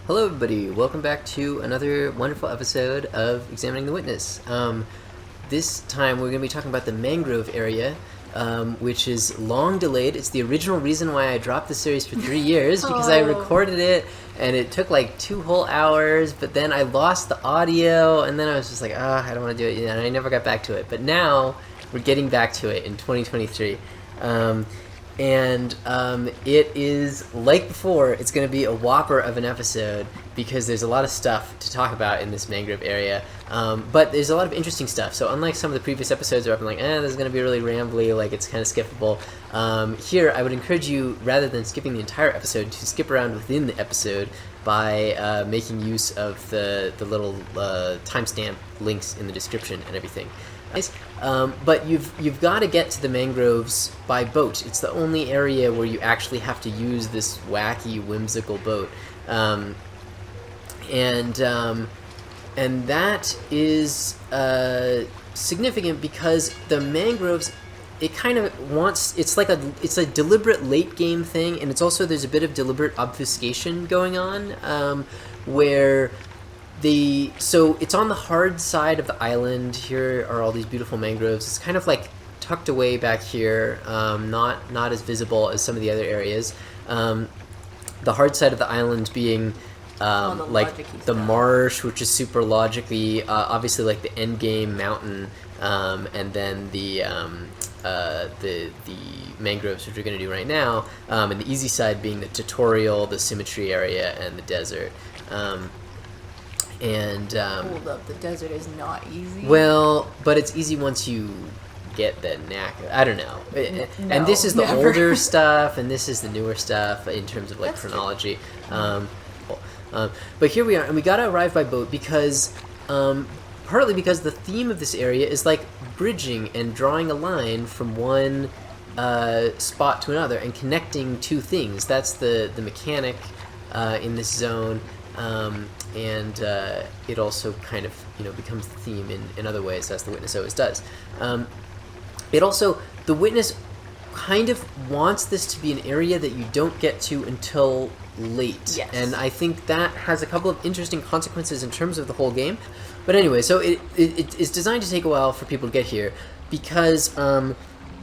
Hello, everybody. Welcome back to another wonderful episode of Examining the Witness. This time we're going to be talking about the Mangrove area, which is long delayed. It's the original reason why I dropped the series for 3 years, because I recorded it and it took like 2 whole hours, but then I lost the audio, and then I was just like, I don't want to do it, and I never got back to it. But now we're getting back to it in 2023. It is, like before, it's going to be a whopper of an episode because there's a lot of stuff to talk about in this mangrove area. But there's a lot of interesting stuff. So unlike some of the previous episodes where I've been like, this is going to be really rambly, like it's kind of skippable, here I would encourage you, rather than skipping the entire episode, to skip around within the episode by making use of the little timestamp links in the description and everything. But you've got to get to the mangroves by boat. It's the only area where you actually have to use this wacky, whimsical boat, and that is significant because the mangroves, it's a deliberate late game thing, and it's also, there's a bit of deliberate obfuscation going on, where so it's on the hard side of the island. Here are all these beautiful mangroves. It's kind of like tucked away back here, not as visible as some of the other areas. The hard side of the island being like the marsh, which is super logically, obviously like the end game mountain, and then the mangroves, which we're going to do right now, and the easy side being the tutorial, the symmetry area, and the desert. Hold up, the desert is not easy. Well, but it's easy once you get the knack. I don't know. And this is the older stuff, and this is the newer stuff in terms of like chronology. But here we are, and we gotta arrive by boat because, partly because the theme of this area is like bridging and drawing a line from one spot to another and connecting two things. That's the mechanic in this zone. And it also kind of becomes the theme in other ways, as the Witness always does. The Witness kind of wants this to be an area that you don't get to until late. Yes. And I think that has a couple of interesting consequences in terms of the whole game. But anyway, so it is designed to take a while for people to get here because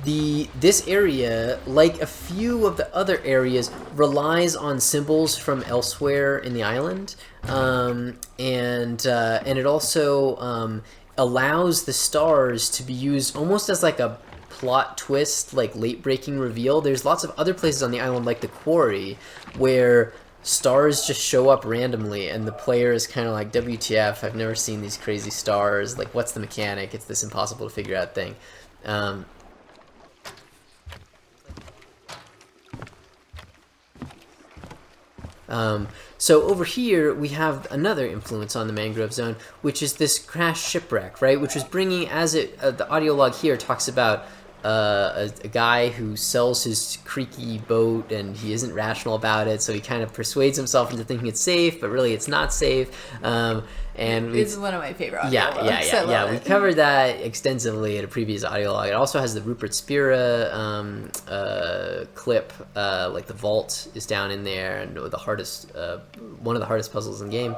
this area, like a few of the other areas, relies on symbols from elsewhere in the island, and it also allows the stars to be used almost as like a plot twist, like late breaking reveal. There's lots of other places on the island, like the quarry, where stars just show up randomly, and the player is kind of like, WTF, I've never seen these crazy stars, like what's the mechanic? It's this impossible to figure out thing. So over here we have another influence on the mangrove zone, which is this crash shipwreck, right? Which was bringing, the audio log here talks about a guy who sells his creaky boat, and he isn't rational about it, so he kind of persuades himself into thinking it's safe, but really it's not safe. And this is one of my favorite audio logs. Yeah. We covered that extensively in a previous audio log. It also has the Rupert Spira clip, like the vault is down in there, and one of the hardest puzzles in the game.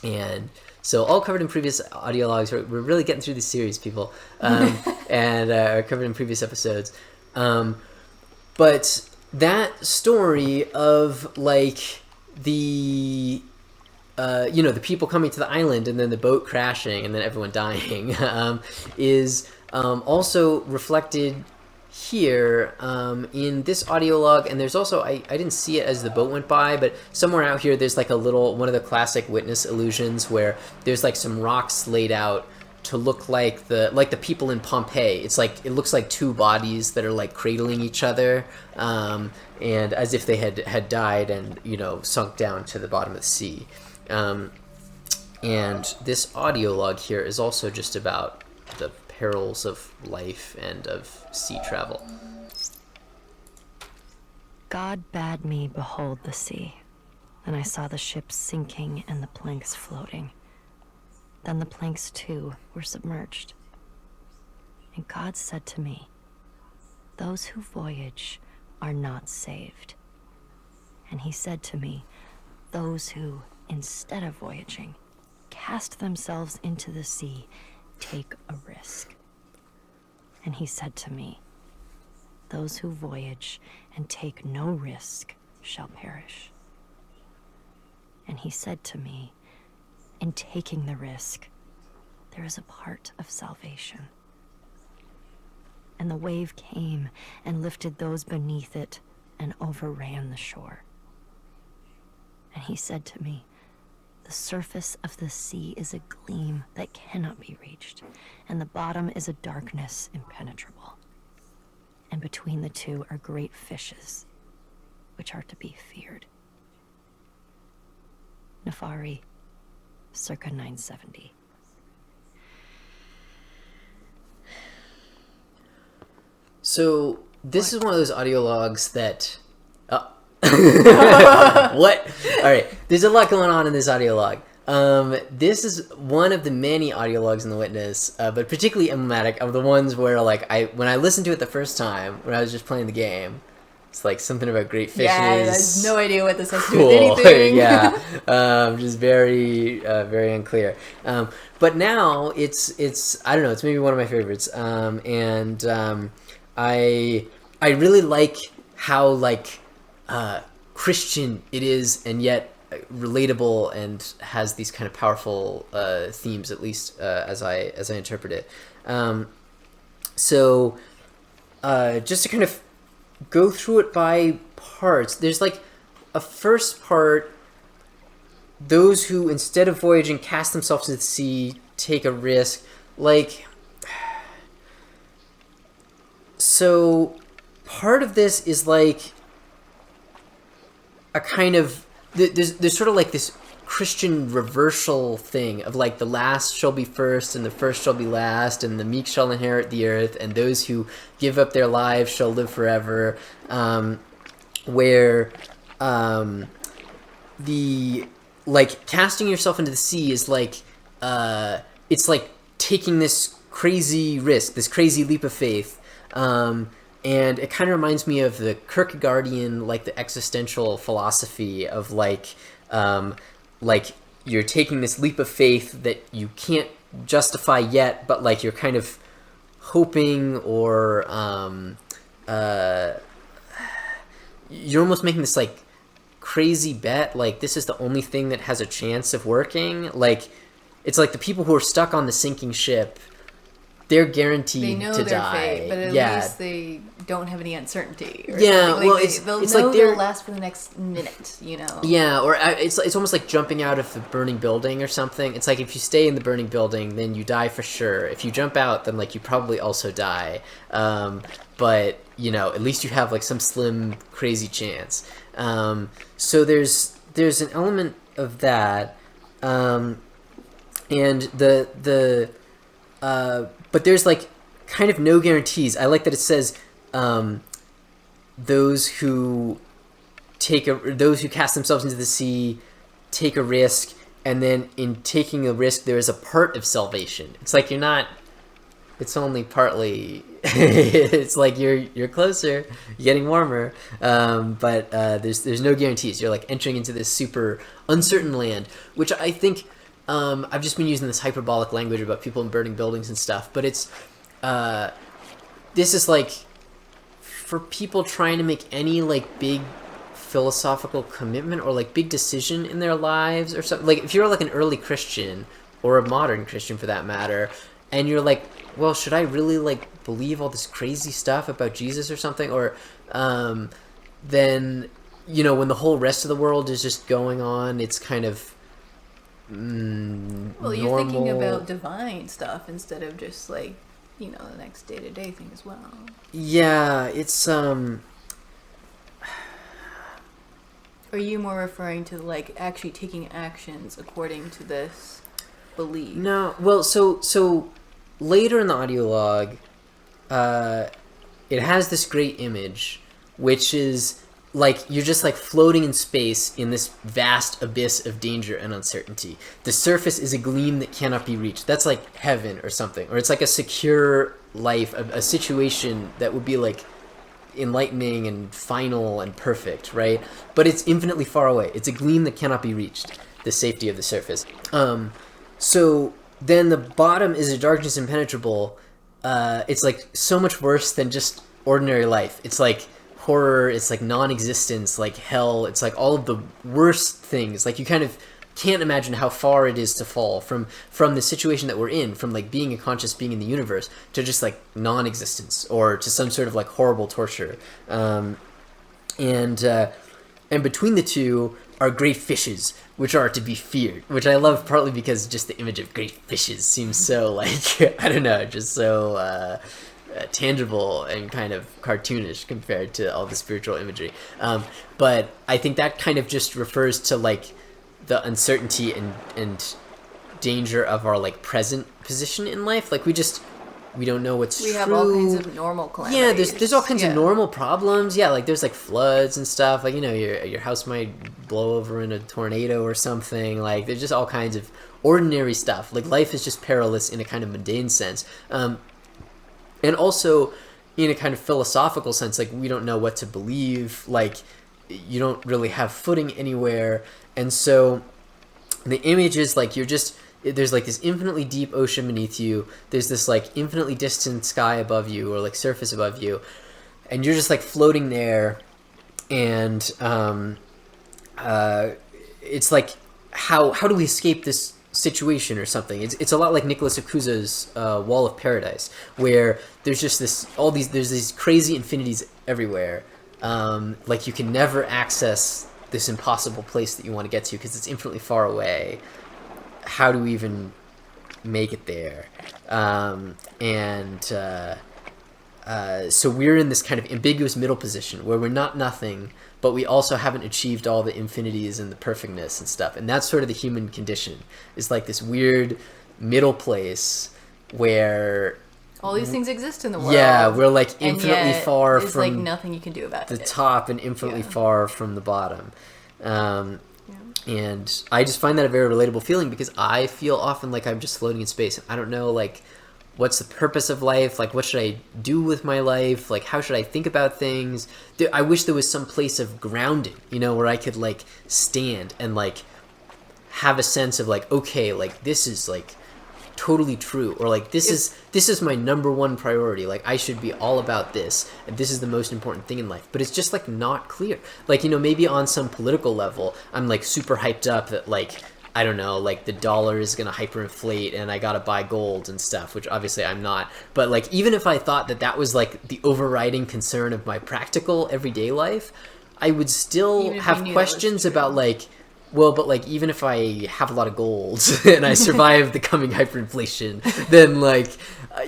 And so all covered in previous audio logs. We're really getting through this series, people, and covered in previous episodes. But that story of like the people coming to the island and then the boat crashing and then everyone dying is also reflected here in this audio log. And there's also, I didn't see it as the boat went by, but somewhere out here there's like one of the classic Witness illusions where there's like some rocks laid out to look like the people in Pompeii. It's like, it looks like two bodies that are like cradling each other, and as if they had died and sunk down to the bottom of the sea. And this audio log here is also just about the perils of life and of sea travel. God bade me behold the sea, and I saw the ships sinking and the planks floating. Then the planks too were submerged. And God said to me, "Those who voyage are not saved." And he said to me, those who, instead of voyaging, cast themselves into the sea, take a risk. And he said to me, those who voyage and take no risk shall perish. And he said to me, in taking the risk, there is a part of salvation. And the wave came and lifted those beneath it and overran the shore. And he said to me, the surface of the sea is a gleam that cannot be reached, and the bottom is a darkness impenetrable. And between the two are great fishes, which are to be feared. Niffari, circa 970. So this is one of those audio logs that what? All right, there's a lot going on in this audio log. This is one of the many audio logs in the Witness, but particularly emblematic of the ones where, like, when I listened to it the first time when I was just playing the game, it's like something about great fishes. Yeah, I have no idea what this has to do with anything. Yeah, just very, very unclear. But now it's I don't know, it's maybe one of my favorites. I really like how, like, Christian it is, and yet relatable, and has these kind of powerful themes, at least as I interpret it. So just to kind of go through it by parts, there's like a first part: those who, instead of voyaging, cast themselves into the sea, take a risk. Like, so part of this is like a kind of, there's sort of like this Christian reversal thing of, like, the last shall be first and the first shall be last, and the meek shall inherit the earth, and those who give up their lives shall live forever, where the, like, casting yourself into the sea is like, it's like taking this crazy risk, this crazy leap of faith. And it kind of reminds me of the Kierkegaardian, like, the existential philosophy of, like you're taking this leap of faith that you can't justify yet, but, like, you're kind of hoping, or you're almost making this, like, crazy bet, like, this is the only thing that has a chance of working. Like, it's like the people who are stuck on the sinking ship, they're guaranteed they know to their die. fate, but at least they don't have any uncertainty. Or yeah, like, well, they'll it's know like they'll last for the next minute, you know? Yeah, or it's almost like jumping out of the burning building or something. It's like, if you stay in the burning building, then you die for sure. If you jump out, then, like, you probably also die. But, you know, at least you have, like, some slim, crazy chance. So there's an element of that. And but there's, like, kind of no guarantees. I like that it says those who cast themselves into the sea take a risk, and then in taking a risk there is a part of salvation. It's like it's only partly it's like you're closer, you're getting warmer, but there's no guarantees. You're, like, entering into this super uncertain land, which I think I've just been using this hyperbolic language about people in burning buildings and stuff, but it's this is, like, for people trying to make any, like, big philosophical commitment or, like, big decision in their lives or something. Like, if you're, like, an early Christian, or a modern Christian for that matter, and you're like, well, should I really, like, believe all this crazy stuff about Jesus or something? Or then, you know, when the whole rest of the world is just going on, it's kind of well, you're thinking about divine stuff instead of just, like, you know, the next day-to-day thing as well. Yeah, it's Are you more referring to, like, actually taking actions according to this belief? No, well, so later in the audio log, it has this great image, which is, like, you're just, like, floating in space in this vast abyss of danger and uncertainty. The surface is a gleam that cannot be reached. That's like heaven or something. Or it's like a secure life, a situation that would be, like, enlightening and final and perfect, right? But it's infinitely far away. It's a gleam that cannot be reached, the safety of the surface. So then the bottom is a darkness impenetrable. It's like so much worse than just ordinary life. It's like horror, it's like non-existence, like hell, it's like all of the worst things. Like you kind of can't imagine how far it is to fall from the situation that we're in, from like being a conscious being in the universe to just like non-existence or to some sort of like horrible torture. And between the two are great fishes, which are to be feared, which I love partly because just the image of great fishes seems so like, I don't know, just so tangible and kind of cartoonish compared to all the spiritual imagery. But I think that kind of just refers to like the uncertainty and danger of our like present position in life. Like we don't know what's true. We have all kinds of normal calamities. Yeah, there's all kinds of normal problems. Yeah, like there's like floods and stuff. Like, you know, your house might blow over in a tornado or something. Like there's just all kinds of ordinary stuff. Like life is just perilous in a kind of mundane sense. And also in a kind of philosophical sense, like we don't know what to believe. Like you don't really have footing anywhere. And so the image is like there's like this infinitely deep ocean beneath you. There's this like infinitely distant sky above you or like surface above you. And you're just like floating there. And it's like, how do we escape this situation or something? It's a lot like Nicholas Akuza's Wall of Paradise, where there's just there's these crazy infinities everywhere. Like you can never access this impossible place that you want to get to because it's infinitely far away. How do we even make it there? So we're in this kind of ambiguous middle position where we're not nothing, but we also haven't achieved all the infinities and the perfectness and stuff. And that's sort of the human condition. It's like this weird middle place where all these things exist in the world. Yeah, we're like infinitely far from like nothing you can do about the top and infinitely far from the bottom. And I just find that a very relatable feeling because I feel often like I'm just floating in space. I don't know, like, what's the purpose of life? Like, what should I do with my life? Like, how should I think about things? I wish there was some place of grounding, you know, where I could, like, stand and, like, have a sense of, like, okay, like, this is, like, totally true, or like this is my number one priority, like I should be all about this and this is the most important thing in life. But it's just like not clear. Like, you know, maybe on some political level I'm like super hyped up that, like, I don't know, like the dollar is gonna hyperinflate and I gotta buy gold and stuff, which obviously I'm not. But like, even if I thought that was like the overriding concern of my practical everyday life, I would still have questions about like, well, but like, even if I have a lot of gold and I survive the coming hyperinflation, then like,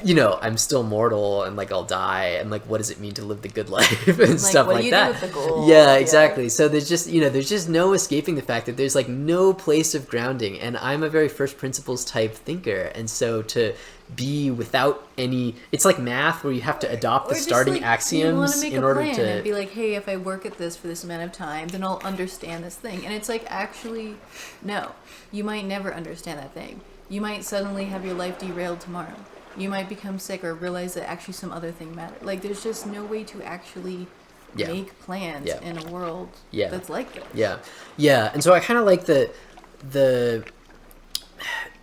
you know, I'm still mortal and like I'll die, and like, what does it mean to live the good life and like, stuff like that? What do you do with the gold? Yeah, exactly. So there's just, you know, there's just no escaping the fact that there's like no place of grounding, and I'm a very first principles type thinker, and so to be without any, it's like math where you have to adopt the starting like, axioms in order to and be like, hey, if I work at this for this amount of time, then I'll understand this thing. And it's like, actually, no, you might never understand that thing. You might suddenly have your life derailed tomorrow. You might become sick or realize that actually some other thing matters. Like, there's just no way to actually make plans in a world that's like this. Yeah. And so I kind of like the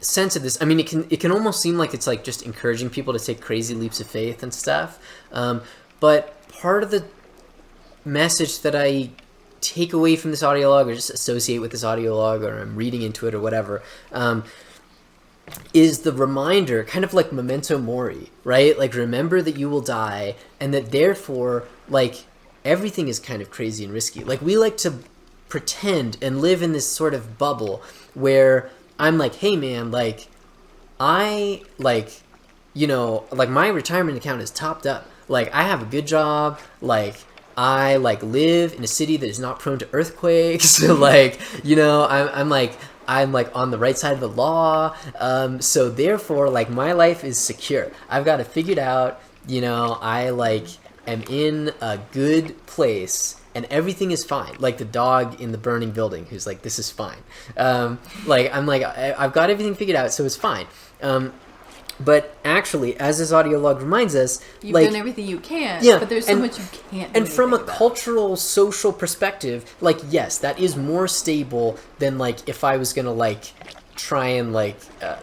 sense of this. I mean, it can almost seem like it's like just encouraging people to take crazy leaps of faith and stuff. But part of the message that I take away from this audio log, or just associate with this audio log, or I'm reading into it or whatever, is the reminder, kind of like memento mori, right? Like, remember that you will die, and that therefore, like, everything is kind of crazy and risky. Like, we like to pretend and live in this sort of bubble where I'm like, hey man, like, I, like, you know, like, my retirement account is topped up. Like, I have a good job. Like, I, like, live in a city that is not prone to earthquakes. Like, you know, I'm like on the right side of the law. So therefore, like, my life is secure. I've got it figured out. You know, I, like, am in a good place. And everything is fine. Like the dog in the burning building who's like, this is fine. Like, I'm like, I've got everything figured out, so it's fine. But actually, as this audio log reminds us, You've like, done everything you can, yeah, but there's so much you can't do. And from a anything about. cultural, social perspective, like, yes, that is more stable than, like, if I was gonna, like, try and, like,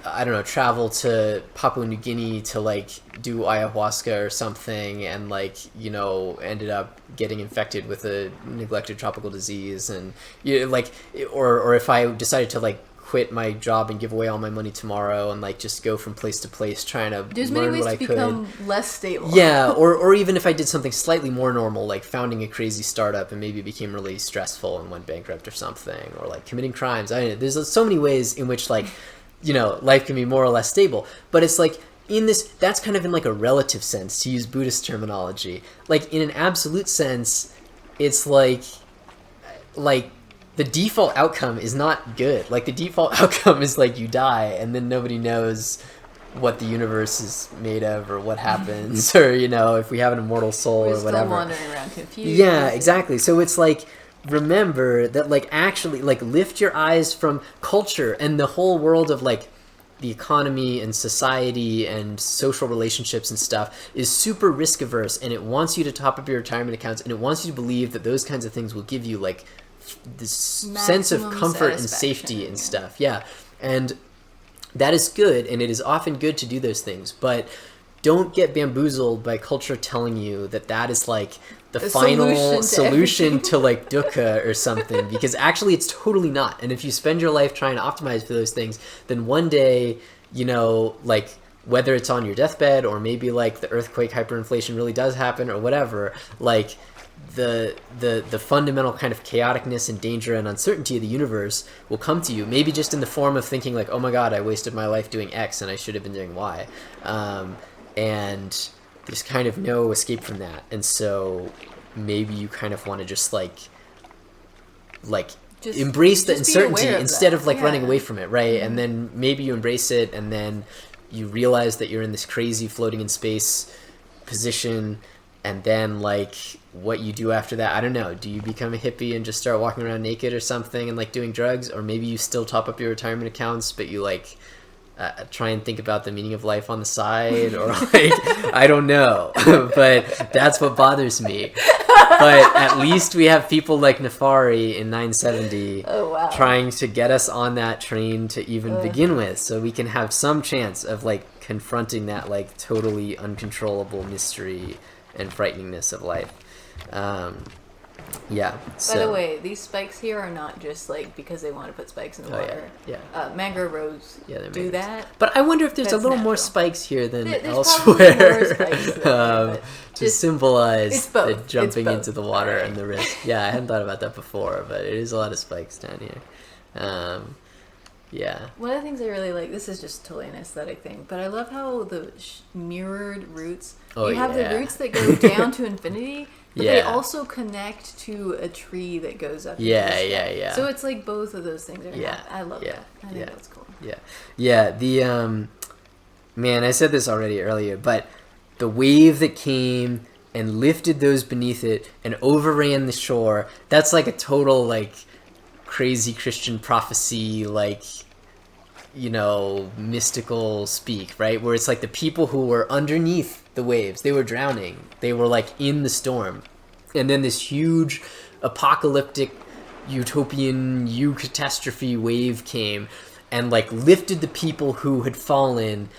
I don't know, travel to Papua New Guinea to, like, do ayahuasca or something, and, like, you know, ended up getting infected with a neglected tropical disease, and, you know, like, or if I decided to, like, quit my job and give away all my money tomorrow and, like, just go from place to place trying to There's learn many ways what I to could. become less stable. Yeah, or even if I did something slightly more normal, like founding a crazy startup and maybe it became really stressful and went bankrupt or something, or like committing crimes. I mean, there's so many ways in which, like, you know, life can be more or less stable. But it's like, in this, that's kind of in like a relative sense, to use Buddhist terminology. Like, in an absolute sense, it's like the default outcome is not good. Like, the default outcome is, like, you die and then nobody knows what the universe is made of or what happens, or, you know, if we have an immortal soul We're or whatever. still wandering around confused. Yeah, exactly. So it's like, remember that, like, actually, like, lift your eyes from culture and the whole world of, like, the economy and society and social relationships and stuff is super risk averse, and it wants you to top up your retirement accounts, and it wants you to believe that those kinds of things will give you, like, this sense of Maximum comfort and satisfaction, safety and yeah. stuff. Yeah. And that is good, and it is often good to do those things, but don't get bamboozled by culture telling you that that is, like, the final solution to, like, dukkha or something, because actually it's totally not. And if you spend your life trying to optimize for those things, then one day, you know, like, whether it's on your deathbed or maybe, like, the earthquake hyperinflation really does happen or whatever, like, the fundamental kind of chaoticness and danger and uncertainty of the universe will come to you, maybe just in the form of thinking, like, oh my god, I wasted my life doing X and I should have been doing Y. And there's kind of no escape from that. And so maybe you kind of want to just embrace the just be aware uncertainty of instead that. of, like, Yeah. running away from it, right? And then maybe you embrace it, and then you realize that you're in this crazy floating in space position, and then, like, what you do after that, I don't know. Do you become a hippie and just start walking around naked or something and, like, doing drugs? Or maybe you still top up your retirement accounts, but you, like, try and think about the meaning of life on the side, or, like, I don't know. But that's what bothers me. But at least we have people like Niffari in 970 trying to get us on that train to even begin with, so we can have some chance of, like, confronting that, like, totally uncontrollable mystery and frighteningness of life. Yeah. So. By the way, these spikes here are not just, like, because they want to put spikes in the water. Yeah. Mangrove roads do that. But I wonder if there's That's a little more natural. spikes here than There's elsewhere. probably more spikes there, but to just- symbolize it's both. the It's jumping both. into the water Alright. and the risk. Yeah, I hadn't thought about that before, but it is a lot of spikes down here. Yeah. One of the things I really like, this is just totally an aesthetic thing, but I love how the mirrored roots, Oh, you have yeah. the roots that go down to infinity, but they Yeah. also connect to a tree that goes up. Yeah, into the sky. yeah. So it's like both of those things are Yeah, I love yeah, that. I think yeah. that's cool. Yeah. The man, I said this already earlier, but the wave that came and lifted those beneath it and overran the shore, that's like a total, like, crazy Christian prophecy, like, you know, mystical speak, right? Where it's like the people who were underneath the waves, they were drowning, they were, like, in the storm, and then this huge apocalyptic utopian catastrophe wave came and, like, lifted the people who had fallen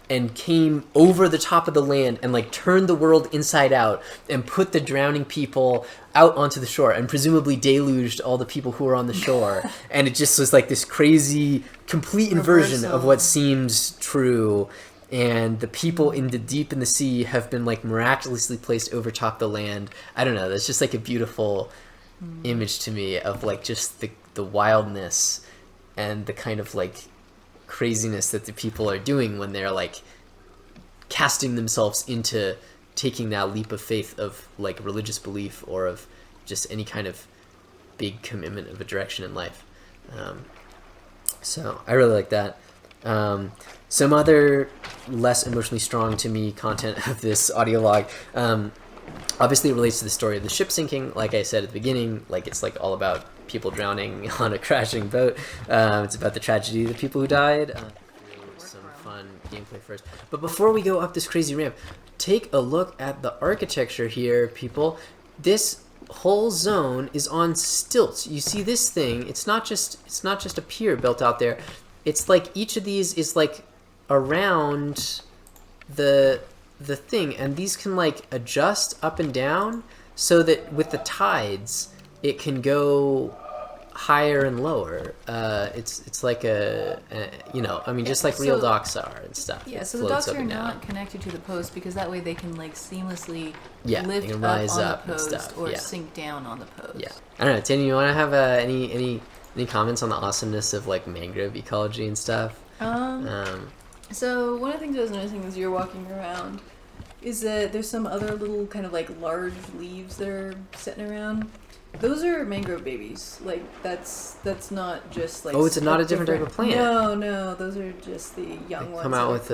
and came over the top of the land and, like, turned the world inside out and put the drowning people out onto the shore and presumably deluged all the people who were on the shore. And it just was like this crazy complete inversion of Reversal. what seems true. And the people in the sea have been, like, miraculously placed over top the land. I don't know, that's just, like, a beautiful image to me of, like, just the wildness and the kind of, like, craziness that the people are doing when they're, like, casting themselves into taking that leap of faith of, like, religious belief or of just any kind of big commitment of a direction in life. So I really like that. Some other less emotionally strong to me content of this audio log, obviously it relates to the story of the ship sinking. Like I said at the beginning, like, it's, like, all about people drowning on a crashing boat. It's about the tragedy of the people who died. Some fun gameplay first. But before we go up this crazy ramp, take a look at the architecture here, people. This whole zone is on stilts. You see this thing? It's not just a pier built out there. It's like each of these is like around the thing, and these can like adjust up and down so that with the tides it can go higher and lower. It's like you know, I mean, just like real docks are and stuff. Yeah, It so the floats docks up are and not down. connected to the post because that way they can like seamlessly Yeah, they lift can up rise on up the and post stuff, or yeah. sink down on the post. Yeah, I don't know. Tanny, you want to have any comments on the awesomeness of like mangrove ecology and stuff? So one of the things I was noticing as you're walking around is that there's some other little kind of like large leaves that are sitting around. Those are mangrove babies. Like that's not just like. Oh, it's not a different type of plant. No, those are just the young ones. Come out with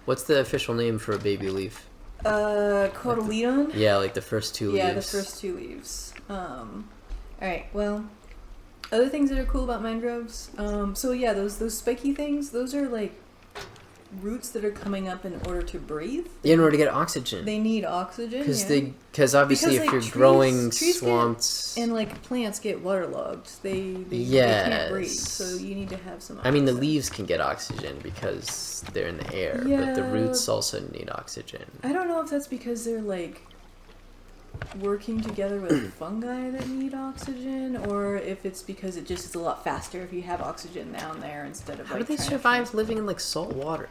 what's the official name for a baby leaf? Cotyledon. Yeah, like the first two leaves. Yeah, the first two leaves. All right. Well, other things that are cool about mangroves. So yeah, those spiky things. Those are like roots that are coming up in order to breathe. In order to get oxygen. They need oxygen. Because obviously if like, you're growing trees swamps and like plants get waterlogged, they Yes. can't breathe. So you need to have some. I mean, the oxygen. leaves can get oxygen because they're in the air, but the Yeah. roots also need oxygen. I don't know if that's because they're like working together with fungi that need oxygen, or if it's because it just is a lot faster if you have oxygen down there instead of How like. do they trying to survive living in like salt water?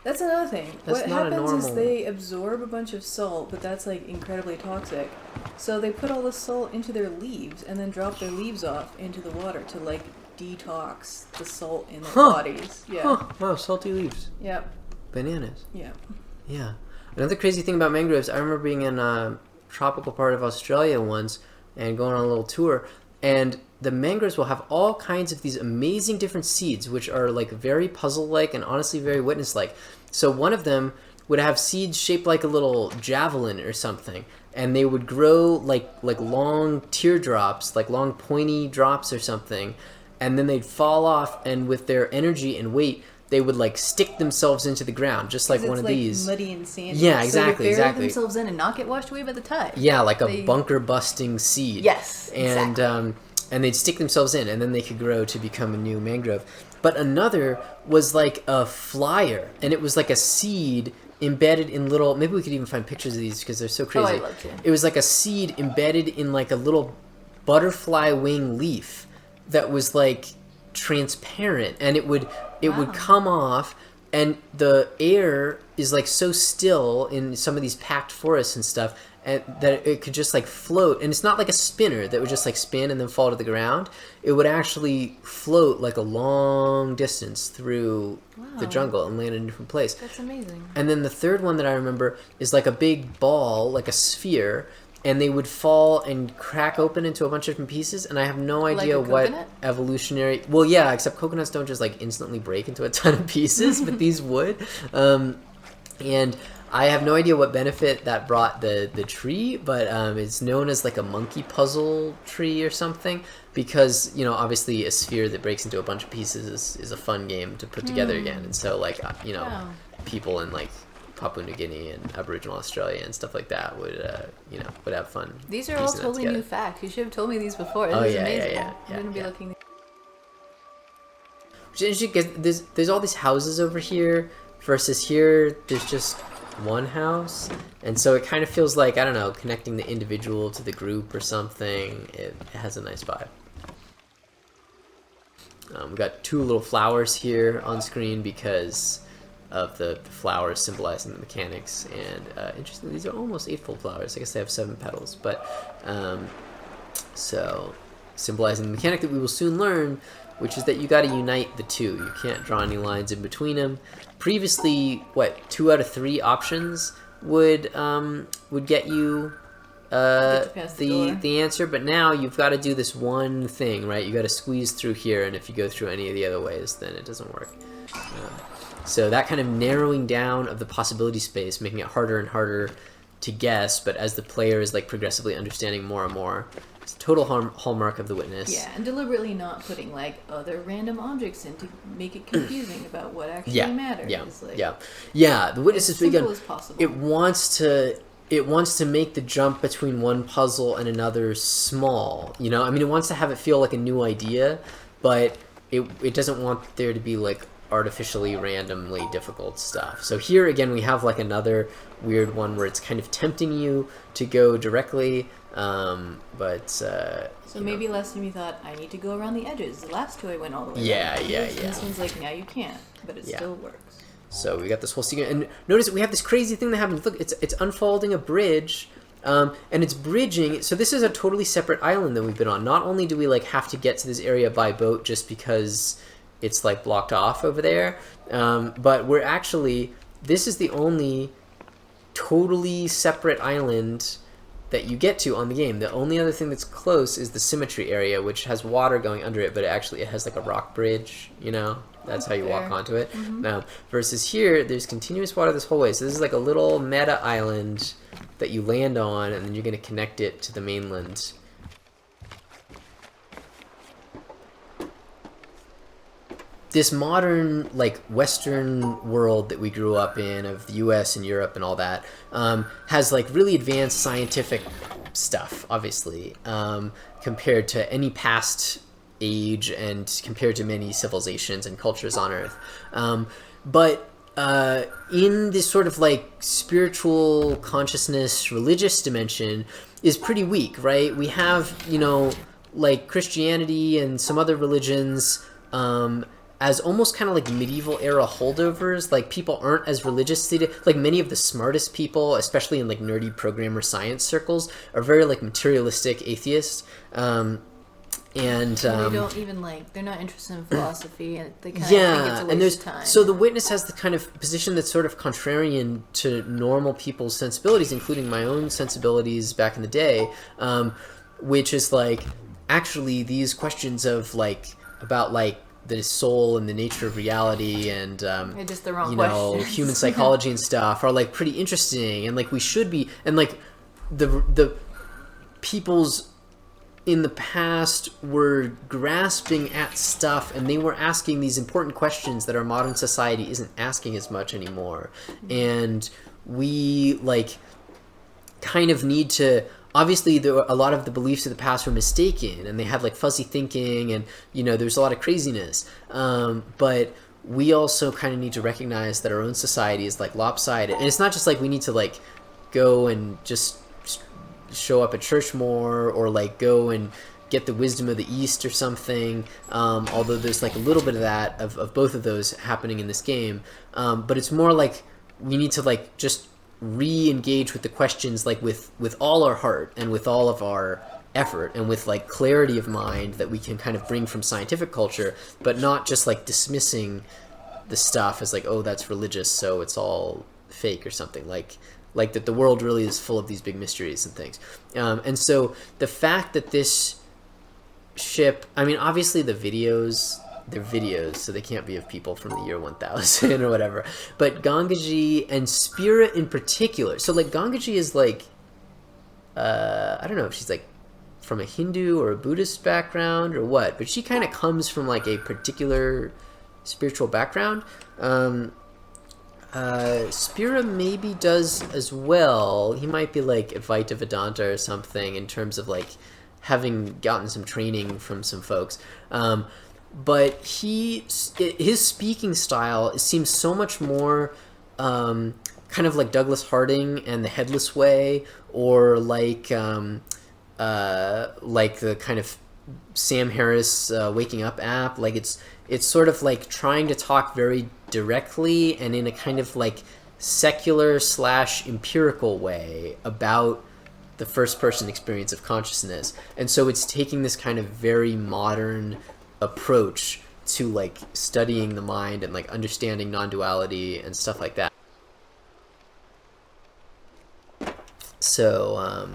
That's another thing. That's what not a happens is normal- they absorb a bunch of salt, but that's like incredibly toxic. So they put all the salt into their leaves and then drop their leaves off into the water to like detox the salt in their bodies. Yeah. Huh. Wow, salty leaves. Yep. Bananas. Yep. Yeah. Another crazy thing about mangroves, I remember being in a tropical part of Australia once and going on a little tour, and the mangroves will have all kinds of these amazing different seeds, which are like very puzzle-like and honestly very witness-like. So one of them would have seeds shaped like a little javelin or something, and they would grow like long teardrops, like long pointy drops or something, and then they'd fall off, and with their energy and weight, they would like stick themselves into the ground, just like one of these. Muddy and sandy. Yeah, exactly, So they bury exactly. themselves in and not get washed away by the tide. Yeah, like a They- bunker-busting seed. Yes, And exactly. And they'd stick themselves in, and then they could grow to become a new mangrove. But another was like a flyer, and it was like a seed embedded in little. Maybe we could even find pictures of these because they're so crazy. I'd love to. It was like a seed embedded in like a little butterfly wing leaf that was like transparent, and it would Wow. come off, and the air is like so still in some of these packed forests and stuff, and that it could just like float. And it's not like a spinner that would just like spin and then fall to the ground. It would actually float like a long distance through the Wow. jungle and land in a different place. That's amazing. And then the third one that I remember is like a big ball, like a sphere, and they would fall and crack open into a bunch of different pieces, and I have no Like idea a what coconut? evolutionary. Well, yeah, except coconuts don't just like instantly break into a ton of pieces, but these would. And I have no idea what benefit that brought the tree, but it's known as like a monkey puzzle tree or something, because, you know, obviously a sphere that breaks into a bunch of pieces is a fun game to put together again. And so, like, you know, Wow. people in like Papua New Guinea and Aboriginal Australia and stuff like that would, you know, would have fun. These are all piecing that totally together. new facts. You should have told me these before. This Oh, is yeah, yeah, amazing. yeah, I'm gonna be yeah. looking. Which is interesting because there's all these houses over here versus here there's just one house, and so it kind of feels like, I don't know, connecting the individual to the group or something. It has a nice vibe. We've got two little flowers here on screen because of the flowers symbolizing the mechanics, and interestingly, these are almost 8-fold flowers. I guess they have 7 petals, but so symbolizing the mechanic that we will soon learn, which is that you got to unite the two. You can't draw any lines in between them. Previously, what, 2 out of 3 options would get you Get you past the door. the answer, but now you've got to do this one thing, right? You got to squeeze through here, and if you go through any of the other ways, then it doesn't work. So that kind of narrowing down of the possibility space, making it harder and harder to guess, but as the player is like progressively understanding more and more, It's a total hallmark of The Witness. Yeah, and deliberately not putting like other random objects in to make it confusing about what actually matters. The Witness is pretty good. As possible. It wants to make the jump between one puzzle and another small. You know, I mean, it wants to have it feel like a new idea, but it doesn't want there to be like artificially randomly difficult stuff. So here again we have like another weird one where it's kind of tempting you to go directly, so maybe last time you thought, I need to go around the edges. The last two I went all the way around. This one's like, now you can't, but it still works. So we got this whole secret, and notice we have this crazy thing that happens. Look, it's unfolding a bridge, and it's bridging. So this is a totally separate island that we've been on. Not only do we like have to get to this area by boat just because it's like blocked off over there, but we're actually, this is the only totally separate island that you get to on the game. The only other thing that's close is the symmetry area, which has water going under it, but it has like a rock bridge, you know? That's how you walk onto it. Versus here, there's continuous water this whole way. So this is like a little meta island that you land on, and then you're going to connect it to the mainland. This modern, like, Western world that we grew up in, of the US and Europe and all that, has, like, really advanced scientific stuff, obviously, compared to any past age and compared to many civilizations and cultures on Earth. But in this sort of, like, spiritual consciousness, religious dimension is pretty weak, right? We have, you know, like, Christianity and some other religions, as almost kind of like medieval era holdovers. Like, people aren't as religious today. Like, many of the smartest people, especially in like nerdy programmer science circles, are very like materialistic atheists. They don't even like, they're not interested in philosophy, and they kind of think it's a waste of time. So The Witness has the kind of position that's sort of contrarian to normal people's sensibilities, including my own sensibilities back in the day, which is like, actually these questions of like, about like the soul and the nature of reality and just the wrong you know, questions. human psychology and stuff are like pretty interesting, and like we should be, and like the people's in the past were grasping at stuff, and they were asking these important questions that our modern society isn't asking as much anymore. And we like kind of need to, obviously a lot of the beliefs of the past were mistaken, and they had like fuzzy thinking, and you know, there's a lot of craziness, but we also kind of need to recognize that our own society is like lopsided. And it's not just like we need to like go and just show up at church more, or like go and get the wisdom of the East or something, although there's like a little bit of that, of both of those happening in this game, but it's more like we need to like just re-engage with the questions like with all our heart and with all of our effort and with like clarity of mind that we can kind of bring from scientific culture, but not just like dismissing the stuff as like, oh, that's religious, so it's all fake or something, like that the world really is full of these big mysteries and things. And so the fact that this ship, I mean, obviously they're videos, so they can't be of people from the year 1000 or whatever, but Gangaji and Spirit in particular, so like Gangaji is like, I don't know if she's like from a Hindu or a Buddhist background or what, but she kind of comes from like a particular spiritual background. Spira maybe does as well. He might be like Advaita Vedanta or something in terms of like having gotten some training from some folks. But his speaking style seems so much more kind of like Douglas Harding and the Headless Way, or like the kind of Sam Harris Waking Up app. Like it's sort of like trying to talk very directly and in a kind of like secular / empirical way about the first person experience of consciousness. And so it's taking this kind of very modern approach to like studying the mind and like understanding non-duality and stuff like that. So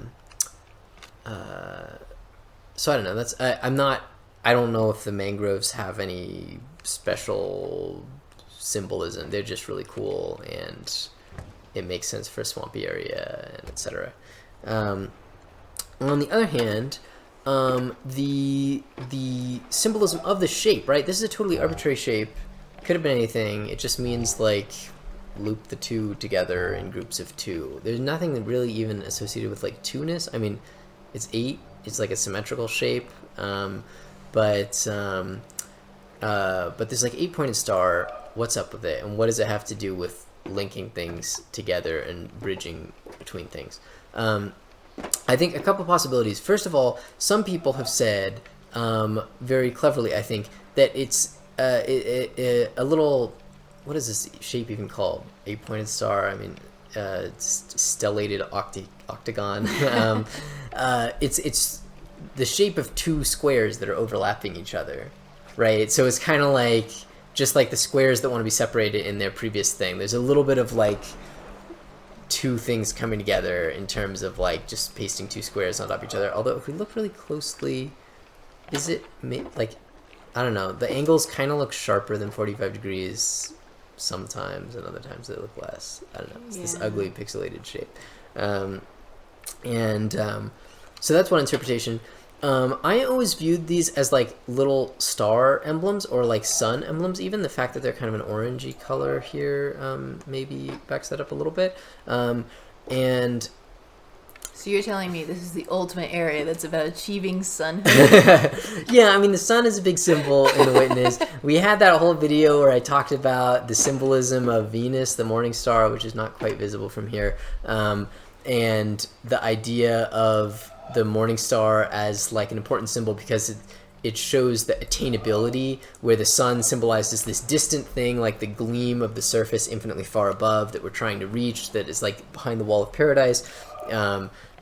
so I don't know, I don't know if the mangroves have any special symbolism. They're just really cool, and it makes sense for a swampy area, and etc. On the other hand, the symbolism of the shape, right? This is a totally arbitrary shape. Could have been anything. It just means like loop the two together in groups of two. There's nothing that really even associated with like two-ness. I mean, it's 8. It's like a symmetrical shape, but there's like 8-pointed star. What's up with it, and what does it have to do with linking things together and bridging between things? I think a couple possibilities. First of all, some people have said very cleverly, I think, that it's a little, what is this shape even called? 8-pointed star. I mean, stellated octagon. It's the shape of two squares that are overlapping each other, right? So it's kind of like just like the squares that want to be separated in their previous thing. There's a little bit of like two things coming together in terms of like just pasting two squares on top of each other. Although if we look really closely, is it like, I don't know, the angles kind of look sharper than 45 degrees sometimes, and other times they look less. I don't know, it's this ugly pixelated shape. So that's one interpretation. I always viewed these as like little star emblems or like sun emblems. Even the fact that they're kind of an orangey color here maybe backs that up a little bit. And so you're telling me this is the ultimate area that's about achieving sunhood? yeah, I mean, the sun is a big symbol in The Witness. We had that whole video where I talked about the symbolism of Venus, the morning star, which is not quite visible from here, and the idea of the morning star as like an important symbol because it shows the attainability, where the sun symbolizes this distant thing, like the gleam of the surface infinitely far above that we're trying to reach, that is like behind the wall of paradise.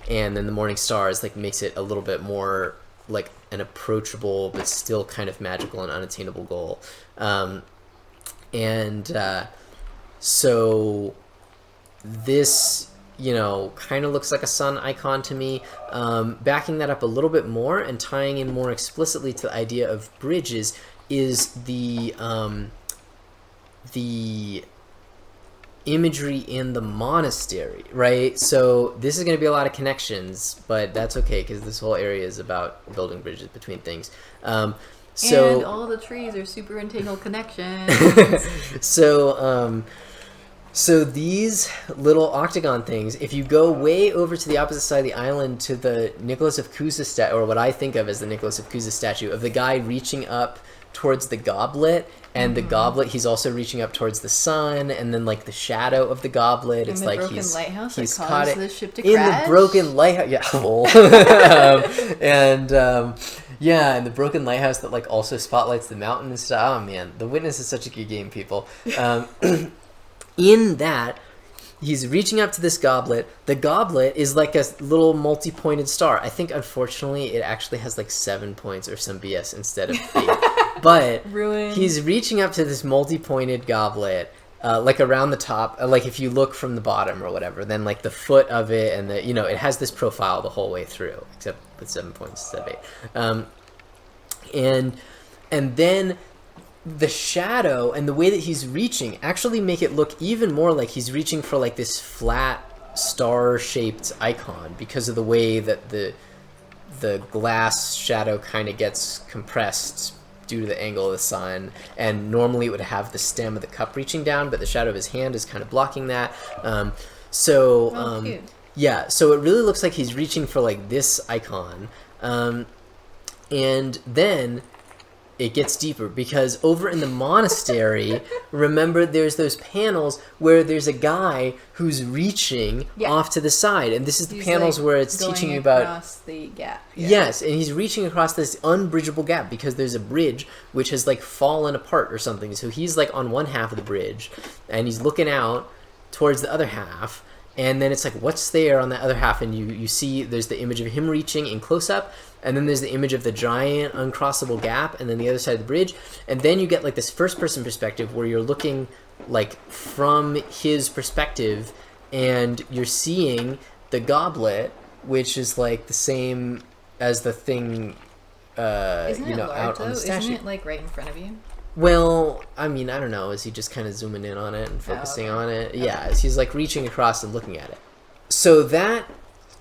And then the morning star is like makes it a little bit more like an approachable but still kind of magical and unattainable goal. So this, you know, kind of looks like a sun icon to me. Backing that up a little bit more and tying in more explicitly to the idea of bridges is the imagery in the monastery, right? So this is going to be a lot of connections, but that's okay because this whole area is about building bridges between things. And all the trees are super entangled connections. So these little octagon things, if you go way over to the opposite side of the island to the Nicholas of Cusa statue, or what I think of as the Nicholas of Cusa statue, of the guy reaching up towards the goblet, and the goblet, he's also reaching up towards the sun, and then like the shadow of the goblet, it's like he's caught it the ship to in crash? the broken lighthouse. Yeah, and the broken lighthouse that like also spotlights the mountain and stuff. Oh man, The Witness is such a good game, people. In that, he's reaching up to this goblet. The goblet is like a little multi-pointed star. I think, unfortunately, it actually has like 7 points or some BS instead of 8. But he's reaching up to this multi-pointed goblet, like around the top. Like if you look from the bottom or whatever, then like the foot of it, and the, you know, it has this profile the whole way through, except with 7 points instead of 8. And then the shadow and the way that he's reaching actually make it look even more like he's reaching for like this flat star-shaped icon because of the way that the glass shadow kind of gets compressed due to the angle of the sun, and normally it would have the stem of the cup reaching down, but the shadow of his hand is kind of blocking that. Yeah, so it really looks like he's reaching for like this icon, and then it gets deeper because over in the monastery, remember there's those panels where there's a guy who's reaching off to the side, and this is the panels like where it's teaching you about across the gap. Yeah. Yes, and he's reaching across this unbridgeable gap because there's a bridge which has like fallen apart or something. So he's like on one half of the bridge and he's looking out towards the other half, and then it's like, what's there on the other half? And you see there's the image of him reaching in close-up, and then there's the image of the giant uncrossable gap, and then the other side of the bridge, and then you get like this first-person perspective where you're looking like from his perspective, and you're seeing the goblet, which is like the same as the thing, Isn't it large, out on the statue. Isn't it like right in front of you? Well, I mean, I don't know. Is he just kind of zooming in on it and focusing on it? Okay. Yeah, he's like reaching across and looking at it. So that,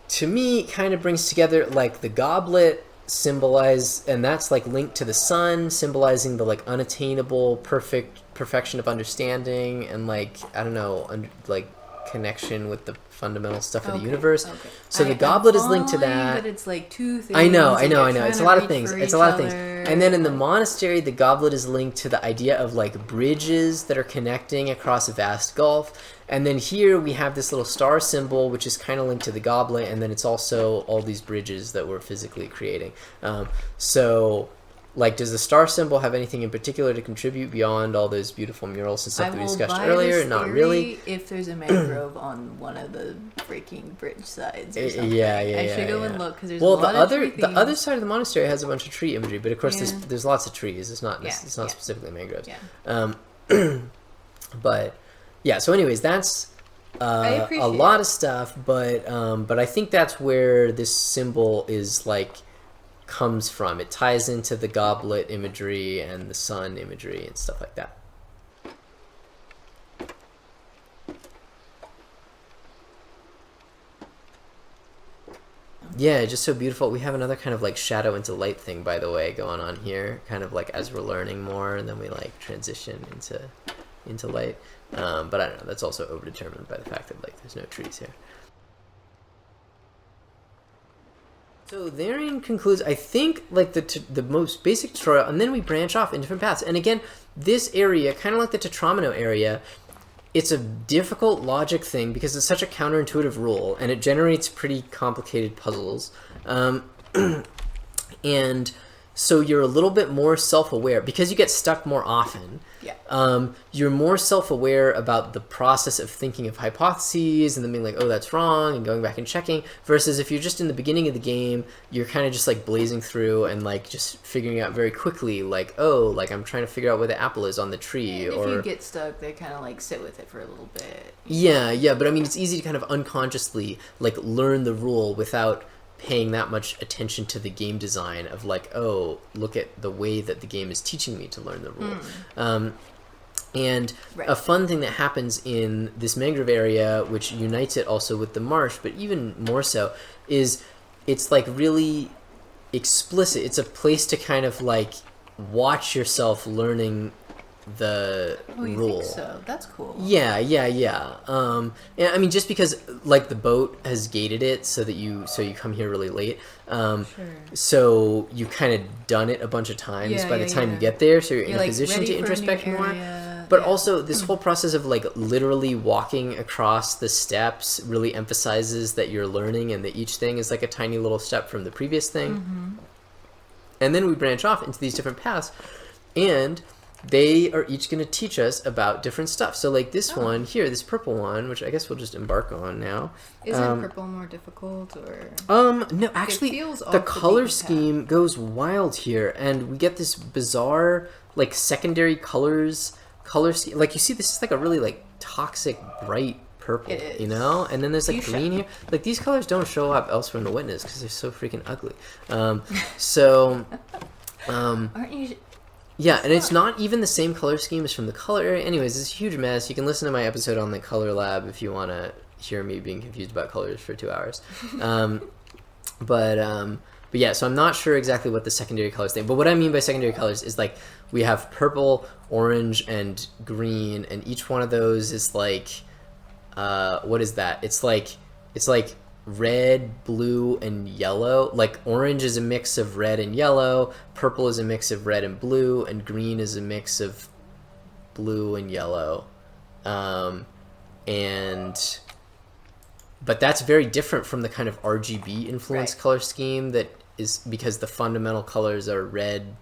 to me, kind of brings together like the goblet symbolize, and that's like linked to the sun, symbolizing the like unattainable perfection of understanding, and like I don't know, like connection with the fundamental stuff of the universe. Okay. So the goblet is linked to that. But it's like two things. I know. and It's a lot of things. And then in the monastery, the goblet is linked to the idea of like bridges that are connecting across a vast gulf. And then here we have this little star symbol, which is kind of linked to the goblet. And then it's also all these bridges that we're physically creating. So like, does the star symbol have anything in particular to contribute beyond all those beautiful murals and stuff that we discussed earlier? Not really. If there's a mangrove on one of the breaking bridge sides or something. Yeah. I should go and look, because there's well, a lot of tree the other side of the monastery has a bunch of tree imagery, but of course there's lots of trees. It's not specifically mangroves. Yeah. But yeah. So, anyways, that's a lot of stuff. But I think that's where this symbol is like comes from. It ties into the goblet imagery and the sun imagery and stuff like that. Yeah, just so beautiful. We have another kind of like shadow into light thing, by the way, going on here, kind of like as we're learning more, and then we like transition into light. But I don't know, that's also overdetermined by the fact that like there's no trees here. So therein concludes, I think, like the most basic tutorial, and then we branch off in different paths. And again, this area, kind of like the Tetramino area, it's a difficult logic thing because it's such a counterintuitive rule, and it generates pretty complicated puzzles. And so you're a little bit more self-aware because you get stuck more often. Yeah. You're more self-aware about the process of thinking of hypotheses and then being like, oh, that's wrong, and going back and checking, versus if you're just in the beginning of the game, you're kind of just like blazing through and like just figuring out very quickly, like, oh, like I'm trying to figure out where the apple is on the tree. And or if you get stuck, they kind of like sit with it for a little bit. Yeah, but I mean, it's easy to kind of unconsciously like learn the rule without paying that much attention to the game design of like, oh, look at the way that the game is teaching me to learn the rule. And a fun thing that happens in this mangrove area, which unites it also with the marsh, but even more so, is it's like really explicit. It's a place to kind of like watch yourself learning the rule. You think so? That's cool. Yeah. And I mean, just because like the boat has gated it so that you come here really late. Sure. So you kind of done it a bunch of times by the time you get there, so you're in a like position to introspect more. But also this whole process of like literally walking across the steps really emphasizes that you're learning and that each thing is like a tiny little step from the previous thing. And then we branch off into these different paths, and they are each going to teach us about different stuff. So like this one here, this purple one, which I guess we'll just embark on now. Is it purple more difficult, or? No, actually the color scheme goes wild here, and we get this bizarre like secondary color scheme. Like you see, this is like a really like toxic bright purple, you know? And then there's like green here. Like these colors don't show up elsewhere in the witness because they're so freaking ugly. Aren't you? Yeah, and it's not even the same color scheme as from the color area. Anyways, it's a huge mess. You can listen to my episode on the color lab if you want to hear me being confused about colors for 2 hours. But yeah, so I'm not sure exactly what the secondary colors thing. But what I mean by secondary colors is like we have purple, orange, and green, and each one of those is like what is that? It's like red, blue, and yellow. Like orange is a mix of red and yellow, purple is a mix of red and blue, and green is a mix of blue and yellow. But that's very different from the kind of RGB influenced color scheme that is, because the fundamental colors are red,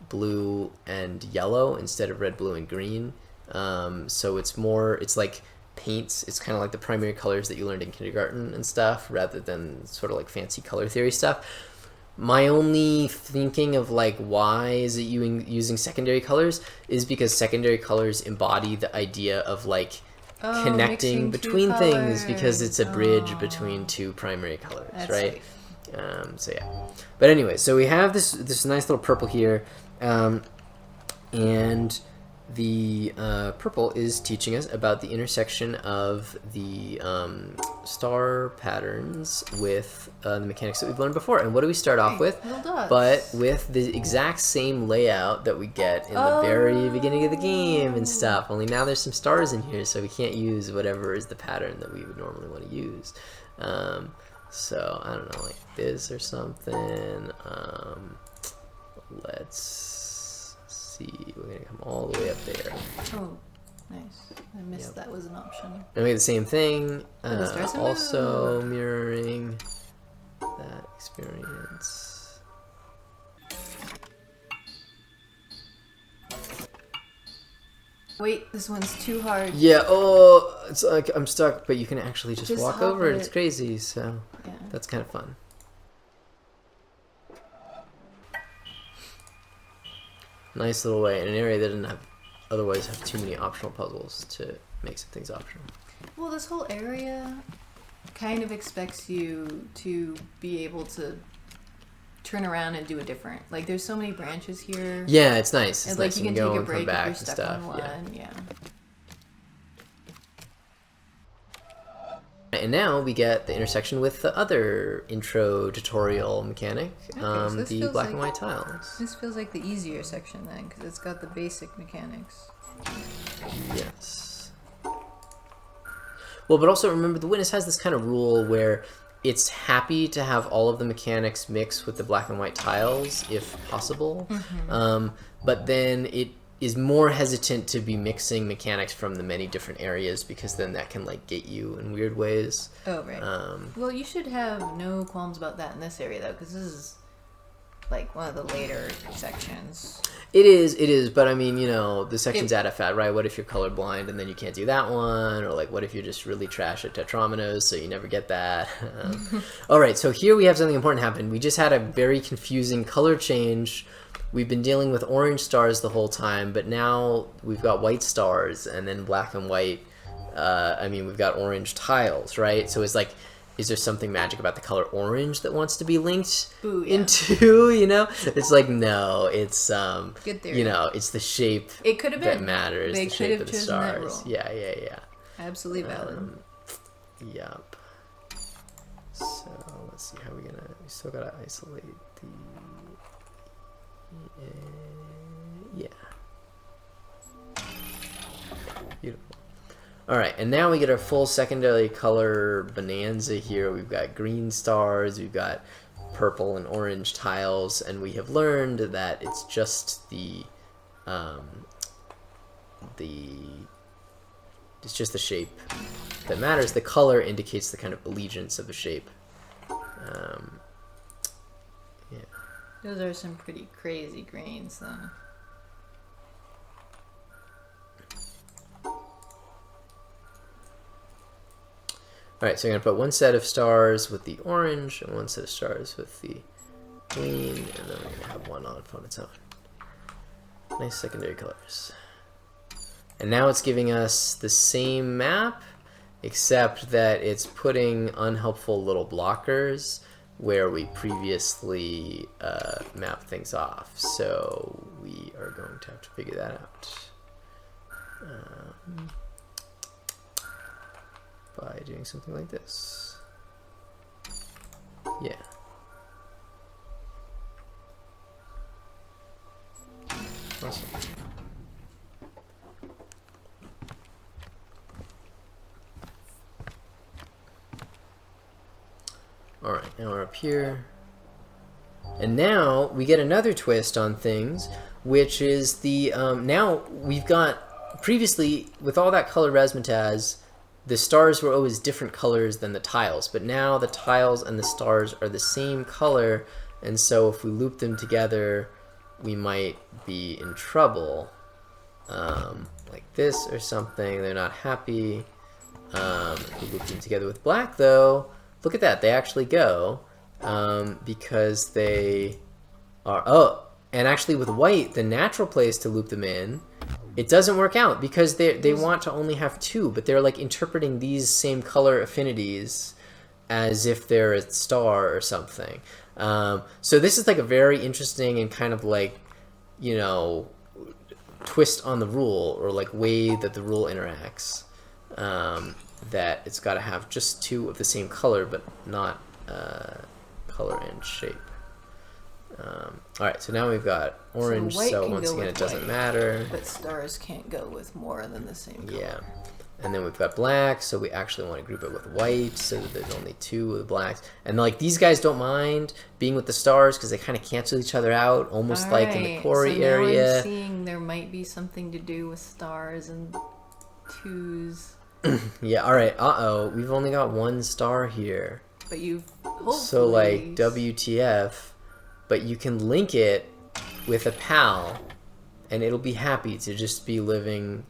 blue, and yellow instead of red, blue, and green. So it's like paints. It's kind of like the primary colors that you learned in kindergarten and stuff, rather than sort of like fancy color theory stuff. My only thinking of like why is it using secondary colors is because secondary colors embody the idea of like connecting between things, because it's a bridge between two primary colors. That's right. So yeah, but anyway, so we have this nice little purple here, and the purple is teaching us about the intersection of the star patterns with the mechanics that we've learned before. And what do we start off with? Little dots. But with the exact same layout that we get in the very beginning of the game and stuff. Only now there's some stars in here, so we can't use whatever is the pattern that we would normally want to use. So, I don't know, like this or something. Let's see. We're going to come all the way up there. Oh, nice. I missed that was an option. And we get the same thing. the stars are Also mirroring that experience. Wait, this one's too hard. Yeah, oh, it's like I'm stuck, but you can actually just walk hop over it. it. It's crazy, so Yeah. that's kind of fun. Nice little way in an area that doesn't have otherwise have too many optional puzzles to make some things optional. Well, this whole area kind of expects you to be able to turn around and do a different. Like, there's so many branches here. Yeah, it's nice. It's And, like, nice. you can go take a and come break if back you're and stuck stuff. on one. Yeah. And now we get the intersection with the other intro tutorial mechanic, so this the feels black like- and white tiles. This feels like the easier section then, because it's got the basic mechanics. Yes. Well, but also remember the witness has this kind of rule where it's happy to have all of the mechanics mix with the black and white tiles if possible. But then it is more hesitant to be mixing mechanics from the many different areas because then that can like get you in weird ways. Oh, right. Well, you should have no qualms about that in this area, though, because this is like one of the later sections. It is, but I mean, you know, the section's at a fat, right? What if you're colorblind and then you can't do that one? Or like, what if you're just really trash at tetrominoes, so you never get that? All right, so here we have something important happen. We just had a very confusing color change. We've been dealing with orange stars the whole time, but now we've got white stars and then black and white. We've got orange tiles, right? So it's like, is there something magic about the color orange that wants to be linked into, you know? It's like, no, it's, Good theory. you know, it's the shape It could have that been. matters, They the could shape have of the chosen that stars. rule. Yeah. Absolutely valid. Yep. So, let's see how we still gotta isolate the, yeah. Beautiful. All right, and now we get our full secondary color bonanza here. We've got green stars, we've got purple and orange tiles, and we have learned that it's just the shape that matters. The color indicates the kind of allegiance of the shape. Yeah. Those are some pretty crazy greens, then. Alright, so I'm going to put one set of stars with the orange and one set of stars with the green, and then we're going to have one on its own. Nice secondary colors. And now it's giving us the same map, except that it's putting unhelpful little blockers where we previously mapped things off. So we are going to have to figure that out. By doing something like this. Yeah. Awesome. Alright, now we're up here. And now we get another twist on things, which is the, now we've got, previously, with all that color razzmatazz, the stars were always different colors than the tiles, but now the tiles and the stars are the same color, and so if we loop them together, we might be in trouble. Like this or something, they're not happy. If we loop them together with black, though, look at that, they actually go, because they are, oh, and actually with white, the natural place to loop them in, it doesn't work out because they want to only have two, but they're like interpreting these same color affinities as if they're a star or something. So this is like a very interesting and kind of like, you know, twist on the rule, or like way that the rule interacts, that it's got to have just two of the same color, but not color and shape. All right, so now we've got orange, so once again it doesn't matter. But stars can't go with more than the same color. Yeah. And then we've got black, so we actually want to group it with white, so that there's only two of the blacks. And like these guys don't mind being with the stars because they kind of cancel each other out, almost like in the quarry area. I'm seeing there might be something to do with stars and twos. Yeah, all right. Uh-oh, we've only got one star here. But you've hopefully... So like WTF, but you can link it with a pal, and it'll be happy to just be living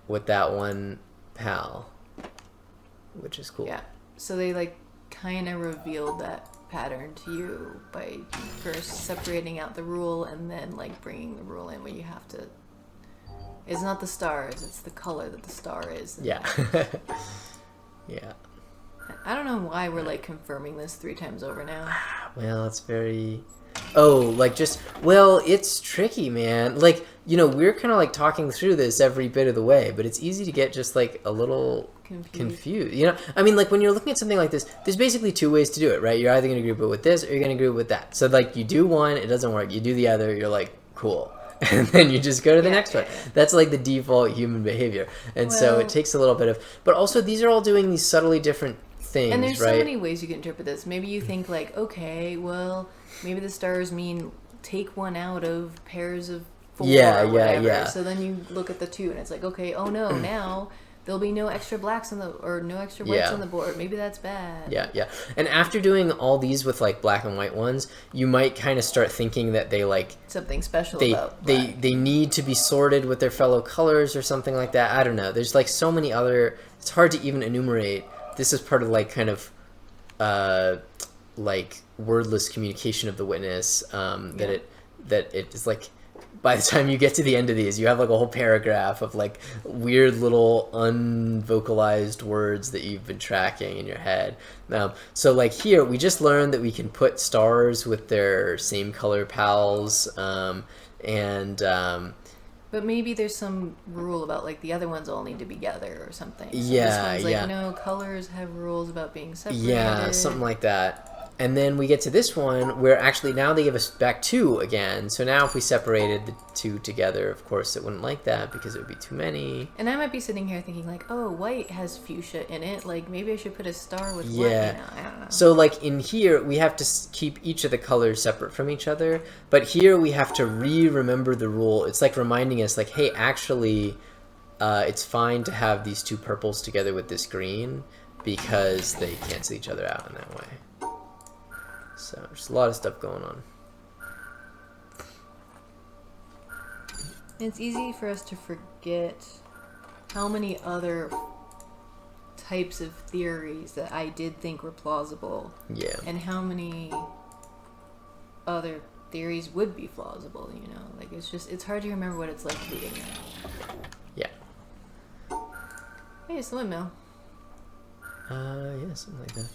with that one pal, which is cool. Yeah, so they like kind of revealed that pattern to you by first separating out the rule and then like bringing the rule in where you have to, it's not the stars, it's the color that the star is. Yeah. Yeah. I don't know why we're like confirming this 3 times over now. Well, it's very... Oh, like just... Well, it's tricky, man. Like, you know, we're kind of like talking through this every bit of the way, but it's easy to get just like a little confused. You know, I mean, like when you're looking at something like this, there's basically 2 ways to do it, right? You're either going to group it with this or you're going to group it with that. So like you do one, it doesn't work. You do the other, you're like, cool. And then you just go to the next one. That's like the default human behavior. And so it takes a little bit of... But also these are all doing these subtly different things, and there's right? so many ways you can interpret this. Maybe you think like, okay, well, maybe the stars mean take one out of pairs of 4 or whatever. So then you look at the 2 and it's like, okay, oh no, now there'll be no extra blacks on the, or no extra whites on the board. Maybe that's bad. Yeah. And after doing all these with like black and white ones, you might kind of start thinking that they like something special they need to be sorted with their fellow colors or something like that. I don't know. There's like so many other, it's hard to even enumerate. This is part of like kind of like wordless communication of the witness, that it is like, by the time you get to the end of these, you have like a whole paragraph of like weird little unvocalized words that you've been tracking in your head. So like here, we just learned that we can put stars with their same color pals, but maybe there's some rule about like the other ones all need to be together or something. So Yeah, this one's like, no, colors have rules about being separated. Yeah, something like that. And then we get to this one where actually now they give us back 2 again. So now if we separated the 2 together, of course it wouldn't like that because it would be too many. And I might be sitting here thinking like, oh, white has fuchsia in it. Like maybe I should put a star with white. Yeah. You know, I don't know. So like in here, we have to keep each of the colors separate from each other. But here we have to remember the rule. It's like reminding us like, hey, actually, it's fine to have these 2 purples together with this green because they cancel each other out in that way. So there's a lot of stuff going on. It's easy for us to forget how many other types of theories that I did think were plausible. Yeah. And how many other theories would be plausible, you know? Like it's hard to remember what it's like to be ignorant. Yeah. Hey, it's the windmill. Yeah, something like that.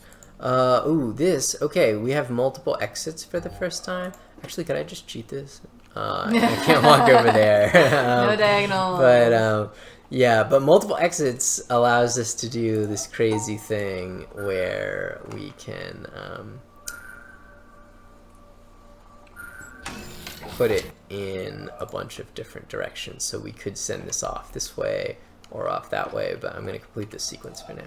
Ooh, this. Okay, we have multiple exits for the first time. Actually, could I just cheat this? I can't walk over there. No diagonal. But, yeah, but multiple exits allows us to do this crazy thing where we can put it in a bunch of different directions. So we could send this off this way or off that way, but I'm going to complete this sequence for now.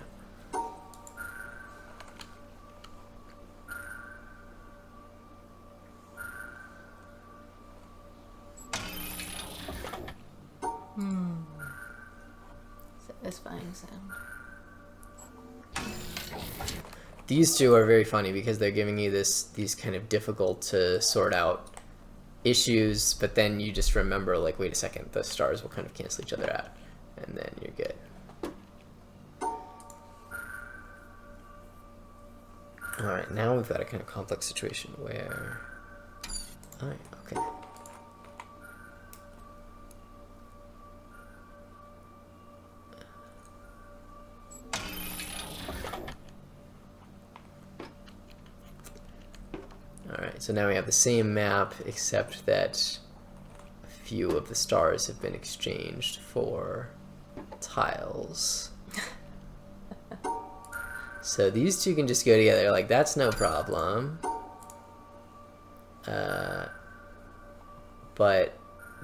Satisfying sound. These 2 are very funny because they're giving you these kind of difficult to sort out issues, but then you just remember like, wait a second, the stars will kind of cancel each other out, and then you're good. All right, now we've got a kind of complex situation where, all right, okay. Alright, so now we have the same map, except that few of the stars have been exchanged for tiles. So these two can just go together, like, that's no problem. But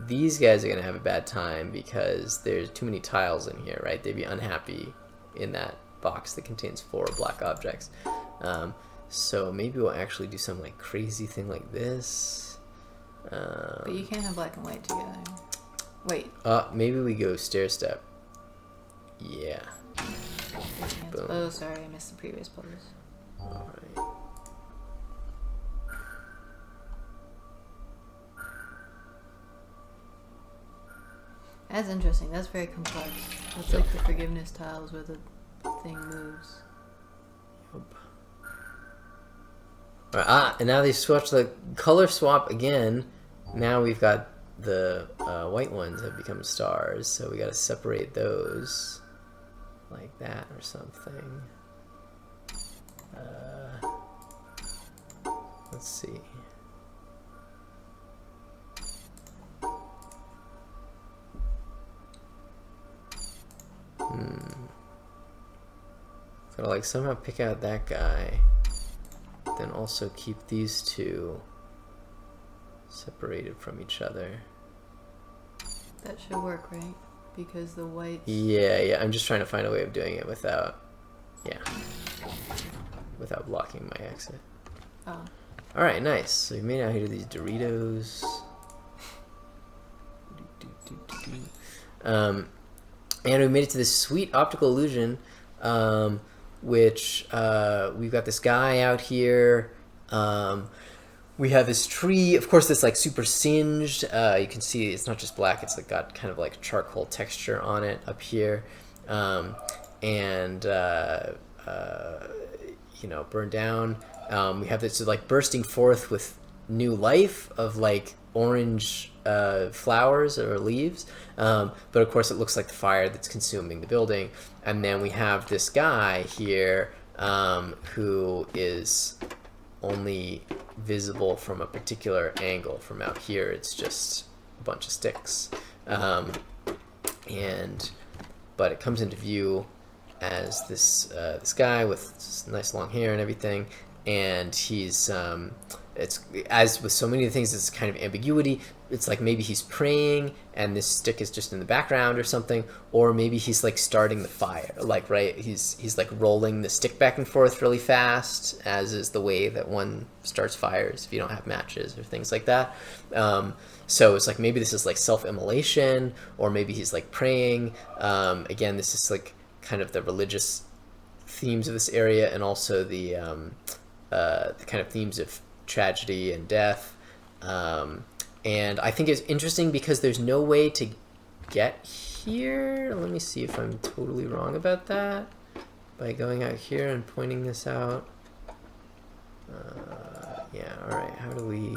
these guys are going to have a bad time because there's too many tiles in here, right? They'd be unhappy in that box that contains 4 black objects. So maybe we'll actually do some like crazy thing like this. But you can't have black and white together. Wait. Maybe we go stair step. Yeah. Boom. Oh, sorry, I missed the previous pose. Alright. That's interesting. That's very complex. That's like the forgiveness tiles where the thing moves. Yep. Alright, and now they switch the color swap again. Now we've got the white ones have become stars, so we got to separate those like that or something. Let's see. Gotta like somehow pick out that guy, then also keep these two separated from each other. That should work, right? Because the white. Yeah, I'm just trying to find a way of doing it without, without blocking my exit. Oh. All right, nice. So we made out here these Doritos. And we made it to this sweet optical illusion, which we've got this guy out here. We have this tree, of course, that's like super singed. You can see it's not just black; it's like got kind of like charcoal texture on it up here, and you know, burned down. We have this like bursting forth with new life of like orange flowers or leaves, but of course it looks like the fire that's consuming the building. And then we have this guy here who is only visible from a particular angle. From out here it's just a bunch of sticks, but it comes into view as this guy with nice long hair and everything, and he's it's, as with so many of the things, it's kind of ambiguity. It's like maybe he's praying and this stick is just in the background or something, or maybe he's like starting the fire, like, right, he's like rolling the stick back and forth really fast, as is the way that one starts fires if you don't have matches or things like that. So it's like maybe this is like self-immolation, or maybe he's like praying. Again, this is like kind of the religious themes of this area, and also the kind of themes of tragedy and death. And I think it's interesting because there's no way to get here. Let me see if I'm totally wrong about that. By going out here and pointing this out. Yeah, alright, how do we...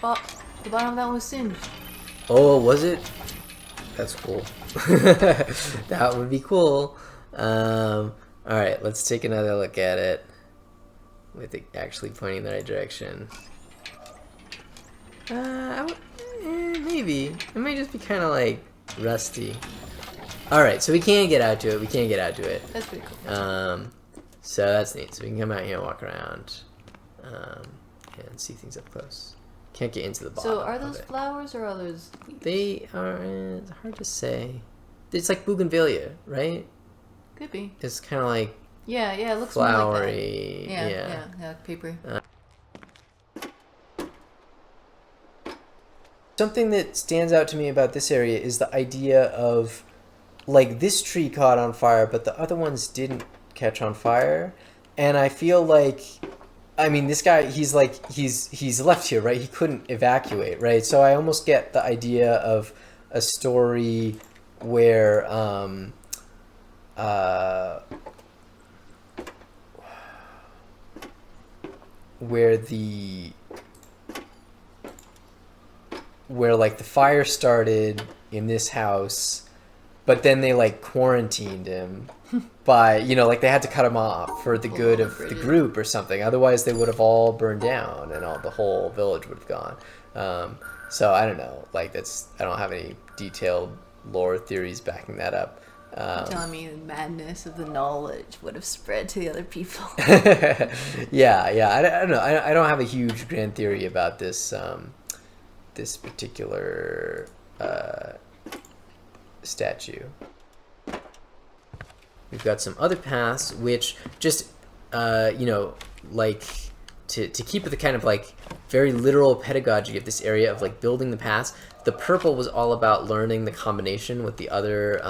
Oh, the bottom of that was singed. Oh, was it? That's cool. That would be cool. Alright, let's take another look at it with it actually pointing in the right direction. Maybe. It might just be kind of like rusty. Alright, so we can't get out to it. That's pretty cool. So that's neat. So we can come out here and walk around and see things up close. Can't get into the bottom. So are those flowers or are those leaves? They are, it's hard to say. It's like bougainvillea, right? Could be. It's kind of like Yeah, it looks flowery. More like that. Yeah, papery. Something that stands out to me about this area is the idea of, like, this tree caught on fire, but the other ones didn't catch on fire. And I feel like, I mean, this guy, he's left here, right? He couldn't evacuate, right? So I almost get the idea of a story where, where like the fire started in this house, but then they like quarantined him by, you know, like they had to cut him off for the good of the group or something. Otherwise they would have all burned down and the whole village would have gone. So I don't know. Like I don't have any detailed lore theories backing that up. Telling me the madness of the knowledge would have spread to the other people. yeah. I don't know. I don't have a huge grand theory about this this particular statue. We've got some other paths, which just like to keep with the kind of like very literal pedagogy of this area of like building the paths. The purple was all about learning the combination with the other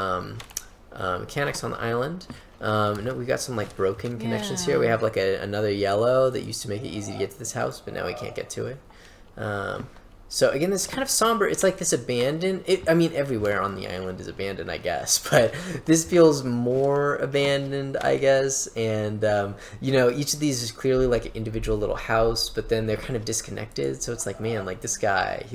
mechanics on the island. No, we got some like broken connections here. We have like another yellow that used to make it easy to get to this house, but now we can't get to it. So again, this kind of somber. It's like this abandoned. I mean, everywhere on the island is abandoned, I guess, but this feels more abandoned, I guess. And each of these is clearly like an individual little house, but then they're kind of disconnected. So it's like, man, like this guy,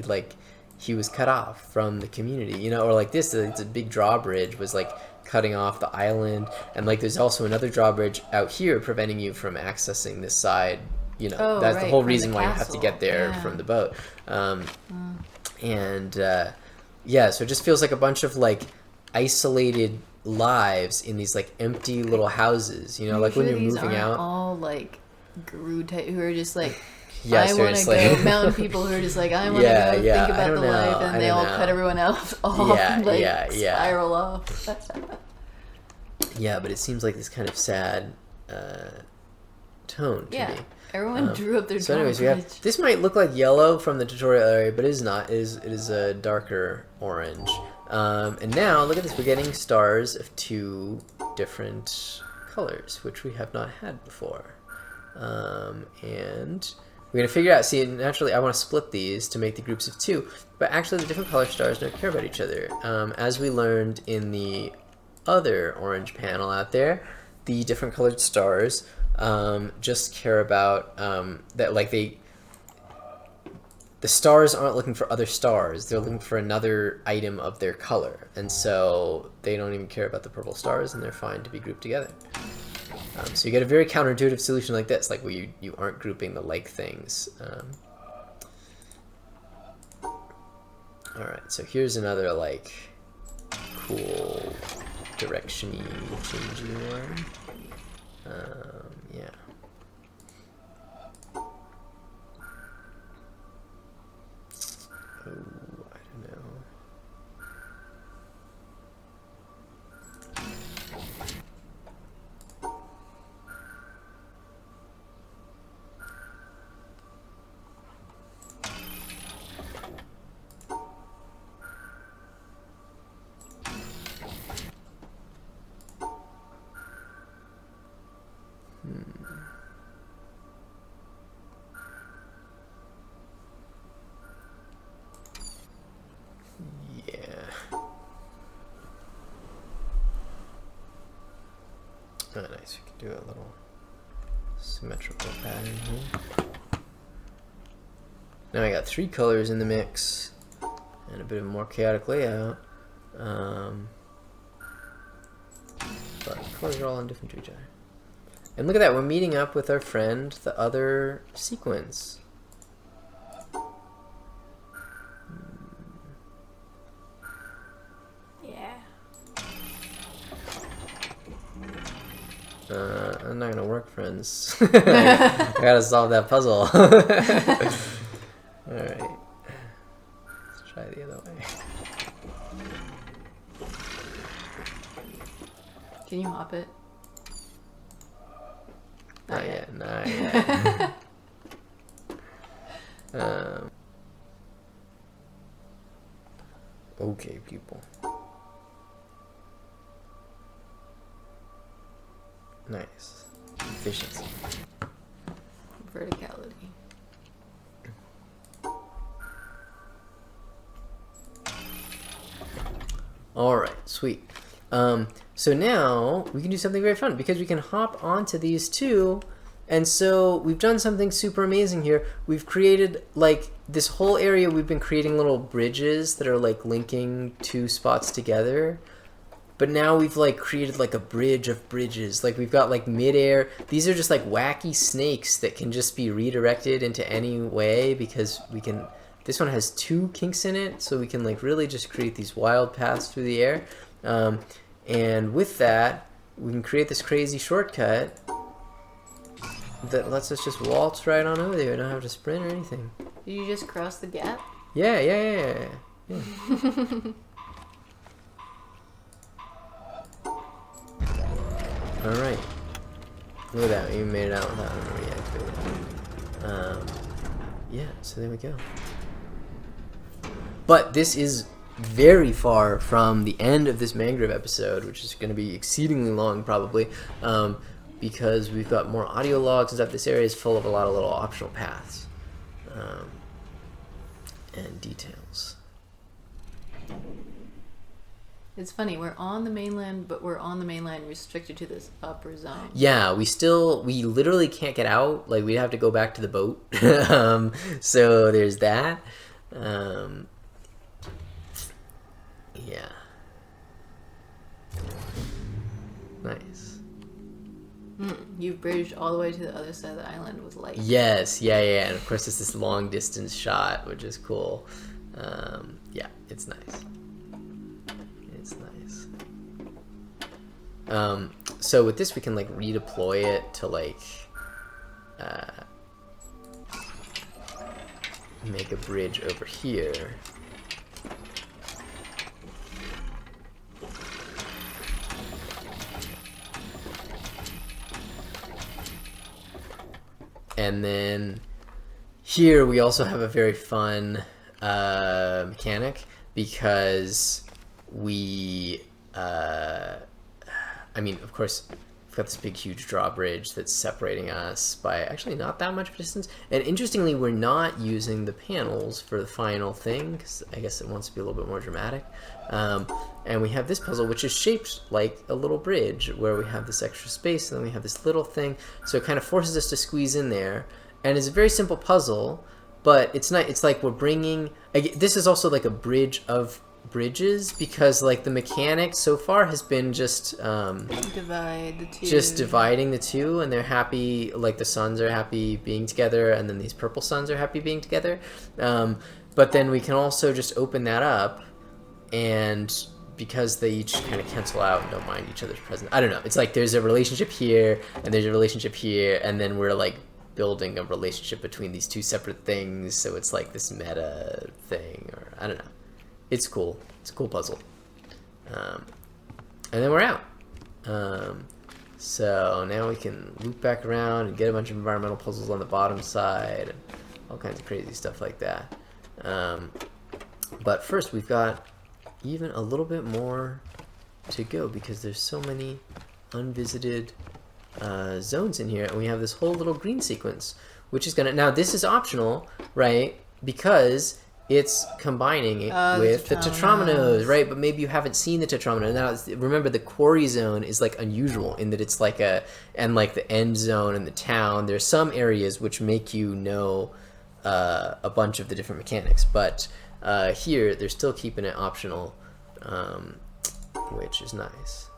he was cut off from the community, or like this. It's a big drawbridge was like cutting off the island, and like there's also another drawbridge out here preventing you from accessing this side. That's the whole reason why you have to get there from the boat. So it just feels like a bunch of like isolated lives in these like empty little houses, like when you're moving out. All like guru type who are just like, yeah, I want to go. Mountain people who are just like, I want to go think about the life, and they all cut everyone else off and spiral off. Yeah, but it seems like this kind of sad tone to me. Everyone drew up their So anyways, this might look like yellow from the tutorial area, but it is not. It is a darker orange. And now, look at this. We're getting stars of 2 different colors, which we have not had before. And we're going to figure out, see, naturally, I want to split these to make the groups of 2, but actually the different color stars don't care about each other. As we learned in the other orange panel out there, the different colored stars just care about that, like the stars aren't looking for other stars, they're looking for another item of their color, and so they don't even care about the purple stars, and they're fine to be grouped together. So you get a very counterintuitive solution like this, like where you aren't grouping the like things. Alright, so here's another like cool direction-y, changey one. Yeah. Oh, I don't know. Oh, nice. We can do a little symmetrical pattern here. Now I got 3 colors in the mix and a bit of a more chaotic layout. But the colors are all indifferent to each other. And look at that, we're meeting up with our friend, the other sequence. I'm not gonna work, friends. I gotta solve that puzzle. Alright. Let's try the other way. Can you hop it? Not yet, not yet. Okay, people. Nice. Efficiency. Verticality. Alright, sweet. So now we can do something very fun because we can hop onto these 2. And so we've done something super amazing here. We've created like this whole area. We've been creating little bridges that are like linking 2 spots together. But now we've like created like a bridge of bridges. Like we've got like midair. These are just like wacky snakes that can just be redirected into any way because we can This one has 2 kinks in it, so we can like really just create these wild paths through the air. And with that, we can create this crazy shortcut that lets us just waltz right on over there. We don't have to sprint or anything. Did you just cross the gap? Yeah. Alright. Look at that, we made it out without reactivating. Yeah, so there we go. But this is very far from the end of this mangrove episode, which is going to be exceedingly long probably, because we've got more audio logs and stuff. This area is full of a lot of little optional paths and details. It's funny, we're on the mainland, but we're on the mainland restricted to this upper zone. Yeah, we literally can't get out. Like, we'd have to go back to the boat. So there's that. Yeah. Nice. You've bridged all the way to the other side of the island with light. Yes, yeah. And of course, it's this long distance shot, which is cool. Yeah, it's nice. So with this, we can like redeploy it to like make a bridge over here. And then here we also have a very fun mechanic, because we I mean, of course, we've got this big, huge drawbridge that's separating us by actually not that much distance. And interestingly, we're not using the panels for the final thing, because I guess it wants to be a little bit more dramatic. And we have this puzzle, which is shaped like a little bridge, where we have this extra space, and then we have this little thing. So it kind of forces us to squeeze in there. And it's a very simple puzzle, but it's not. It's like we're bringing. This is also like a bridge of bridges, because like the mechanic so far has been just divide the two, just dividing the two, and they're happy, like the suns are happy being together, and then these purple suns are happy being together. But then we can also just open that up, and because they each kind of cancel out and don't mind each other's presence, I don't know, it's like there's a relationship here and there's a relationship here, and then we're like building a relationship between these two separate things, so it's like this meta thing, or I don't know. It's cool. It's a cool puzzle. And then we're out. So now we can loop back around and get a bunch of environmental puzzles on the bottom side, and all kinds of crazy stuff like that. But first, we've got even a little bit more to go, because there's so many unvisited zones in here, and we have this whole little green sequence, which is gonna, now this is optional, right? Because it's combining it with the tetrominoes, right? But maybe you haven't seen the tetromino. Now, remember, the quarry zone is like unusual in that it's like and like the end zone and the town. There's some areas which make you know a bunch of the different mechanics, but here they're still keeping it optional, which is nice.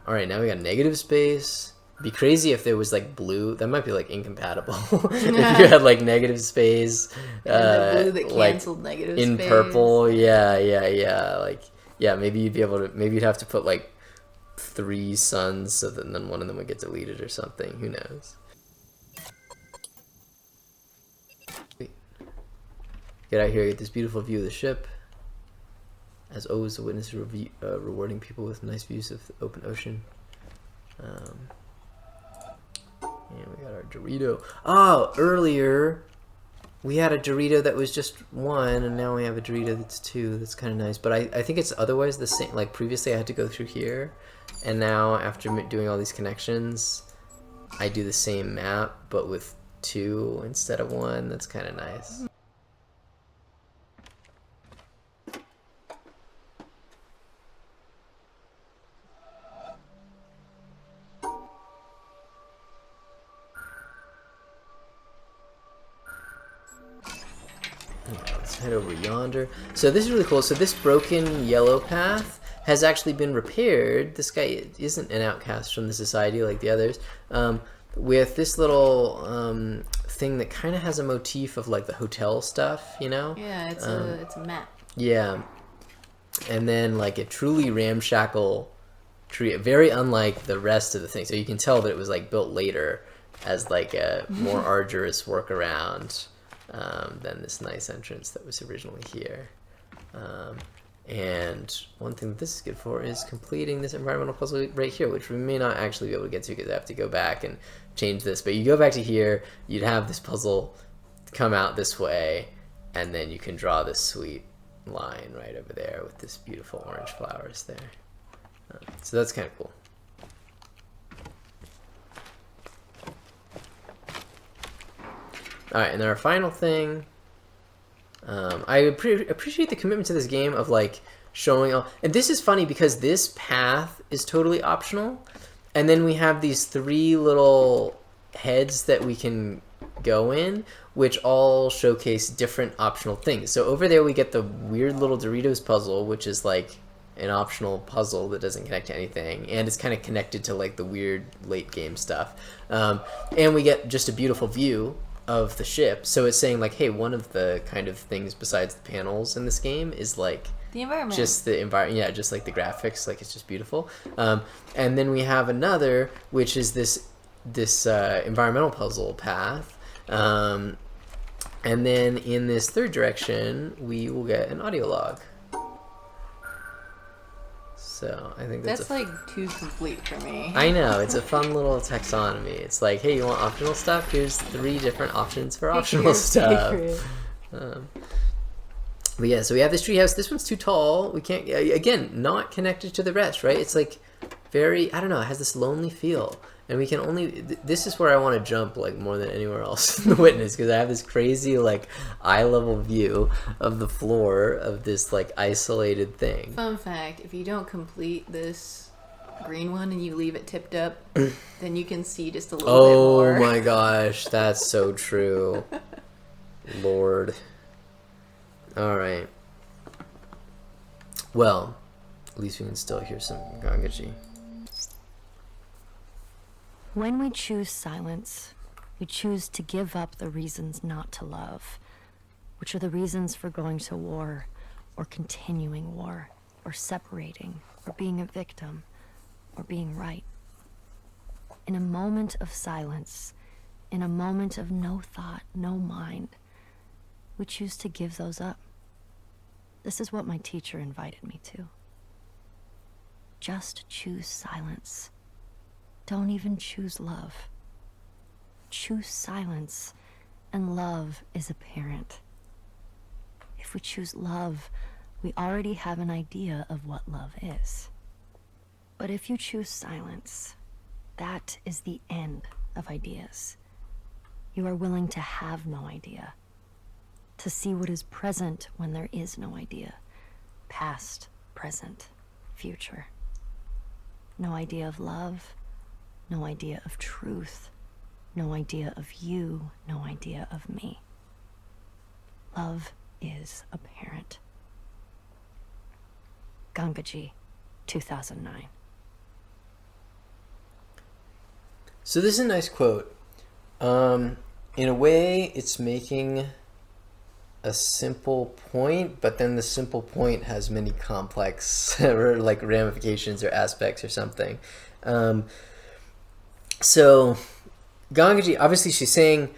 All right, now we got negative space. It'd be crazy if there was like blue. That might be like incompatible. If you had like negative space, and the blue that canceled like, negative in space. purple. Yeah. Like, yeah, maybe you'd be able to. Maybe you'd have to put like 3 suns, so that then one of them would get deleted or something. Who knows? Get out here, get this beautiful view of the ship. As always, the witness rewarding people with nice views of the open ocean. And we got our Dorito. Oh, earlier we had a Dorito that was just 1, and now we have a Dorito that's 2. That's kind of nice. But I think it's otherwise the same. Like previously I had to go through here, and now after doing all these connections, I do the same map, but with 2 instead of 1. That's kind of nice. head over yonder. So this is really cool. So this broken yellow path has actually been repaired. This guy isn't an outcast from the society like the others. With this little thing that kind of has a motif of like the hotel stuff, you know? Yeah, it's a map. Yeah. And then like a truly ramshackle tree, very unlike the rest of the thing. So you can tell that it was like built later as like a more arduous workaround than this nice entrance that was originally here. And one thing that this is good for is completing this environmental puzzle right here, which we may not actually be able to get to because I have to go back and change this. But you go back to here, you'd have this puzzle come out this way, and then you can draw this sweet line right over there with this beautiful orange flowers there. So that's kind of cool. All right, and then our final thing. I appreciate the commitment to this game of like showing all, and this is funny because this path is totally optional, and then we have these 3 little heads that we can go in, which all showcase different optional things. So over there we get the weird little Doritos puzzle, which is like an optional puzzle that doesn't connect to anything, and it's kind of connected to like the weird late game stuff. And we get just a beautiful view of the ship. So it's saying like, hey, one of the kind of things besides the panels in this game is like The environment. just the environment. Yeah, just like the graphics, like it's just beautiful. And then we have another, which is this environmental puzzle path. And then in this third direction, we will get an audio log. So I think That's like too complete for me. I know, it's a fun little taxonomy. It's like, hey, you want optional stuff? Here's 3 different options for optional stuff. But yeah, so we have this treehouse. This one's too tall. We can't, again, not connected to the rest, right? It's like very, I don't know, it has this lonely feel. And we can only, this is where I want to jump like more than anywhere else in the Witness, because I have this crazy like eye level view of the floor of this like isolated thing. Fun fact, if you don't complete this green one and you leave it tipped up, then you can see just a little bit more. Oh my gosh, that's so true. Lord. All right. Well, at least we can still hear some Gangaji. When we choose silence, we choose to give up the reasons not to love, which are the reasons for going to war, or continuing war, or separating, or being a victim, or being right. In a moment of silence, in a moment of no thought, no mind, we choose to give those up. This is what my teacher invited me to. Just choose silence. Don't even choose love. Choose silence, and love is apparent. If we choose love, we already have an idea of what love is. But if you choose silence, that is the end of ideas. You are willing to have no idea, to see what is present when there is no idea, past, present, future. No idea of love, no idea of truth, no idea of you, no idea of me. Love is apparent. Gangaji, 2009. So this is a nice quote. In a way, it's making a simple point, but then the simple point has many complex or like ramifications or aspects or something. So Gangaji, obviously she's saying,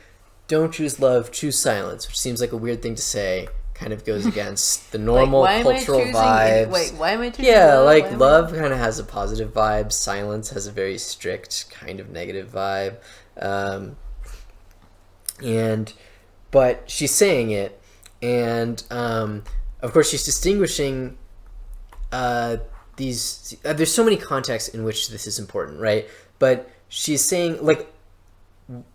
don't choose love, choose silence, which seems like a weird thing to say. Kind of goes against the normal cultural vibes. Wait, why am I choosing Yeah, love? like love kind of has a positive vibe. Silence has a very strict kind of negative vibe. But she's saying it, and of course she's distinguishing these. There's so many contexts in which this is important, right? But she's saying, like,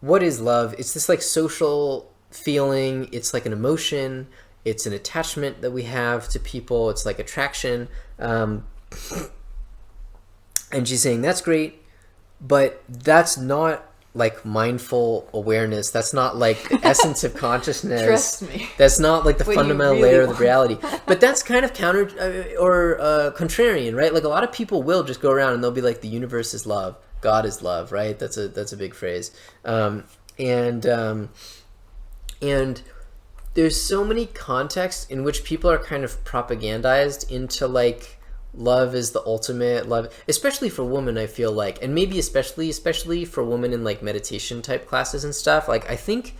what is love? It's this like social feeling. It's like an emotion. It's an attachment that we have to people. It's like attraction. And she's saying that's great, but that's not like mindful awareness. That's not like the essence of consciousness. Trust me. That's not like the What you fundamental really layer of want. the reality. But that's kind of counter or contrarian, right? Like a lot of people will just go around and they'll be like, the universe is love, God is love, right? That's a big phrase. And there's so many contexts in which people are kind of propagandized into like love is the ultimate love, especially for women, I feel like, and maybe especially for women in like meditation type classes and stuff. Like I think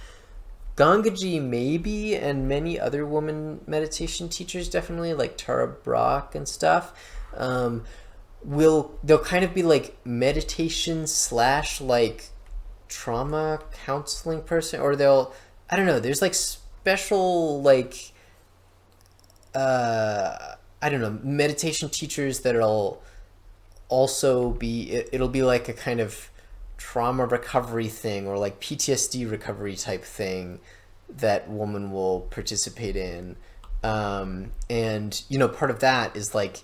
Gangaji maybe, and many other woman meditation teachers definitely, like Tara Brach and stuff, they'll kind of be like meditation / like trauma counseling person, or they'll, I don't know, there's like special like I don't know, meditation teachers that'll also be, it'll be like a kind of trauma recovery thing, or like PTSD recovery type thing that woman will participate in. And, you know, part of that is like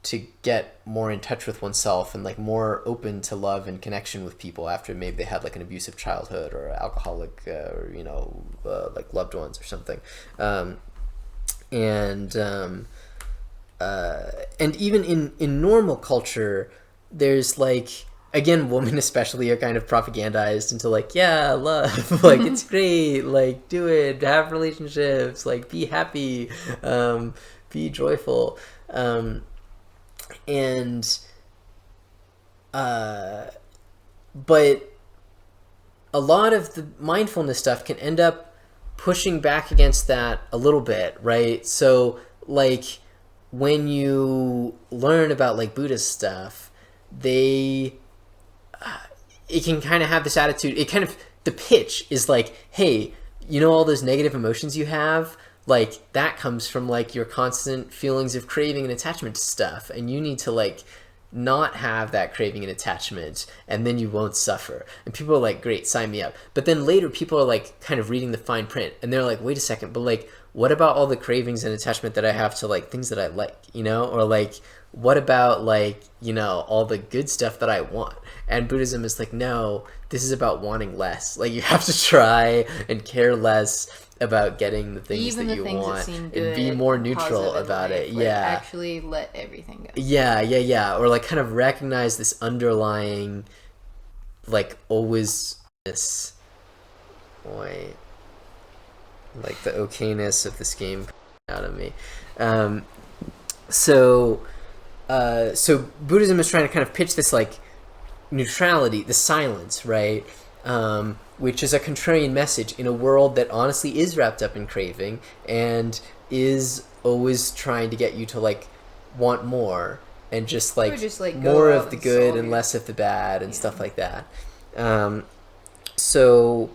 to get more in touch with oneself and like more open to love and connection with people after maybe they had like an abusive childhood or alcoholic, or, you know, like loved ones or something. And even in normal culture, there's like, again, women especially are kind of propagandized into like, yeah, love, like it's great, like do it, have relationships, like be happy, be joyful, but a lot of the mindfulness stuff can end up pushing back against that a little bit, right? So like when you learn about like Buddhist stuff, it can kind of have this attitude, the pitch is like, hey, you know, all those negative emotions you have, like that comes from like your constant feelings of craving and attachment to stuff, and you need to like not have that craving and attachment, and then you won't suffer. And people are like, great, sign me up. But then later people are like kind of reading the fine print, and they're like, wait a second, but like what about all the cravings and attachment that I have to like things that I like, you know? Or like, what about like, you know, all the good stuff that I want? And Buddhism is like, no, this is about wanting less. Like you have to try and care less about getting the things even that the you things want, that seem and good, be more neutral about life, it. like, Yeah. actually let everything go. Yeah. Or like kind of recognize this underlying like always-ness. Boy. Like the okayness of this game out of me. So Buddhism is trying to kind of pitch this like neutrality, the silence, right? Which is a contrarian message in a world that honestly is wrapped up in craving and is always trying to get you to like want more and just like more of the good and less of the bad and stuff like that. So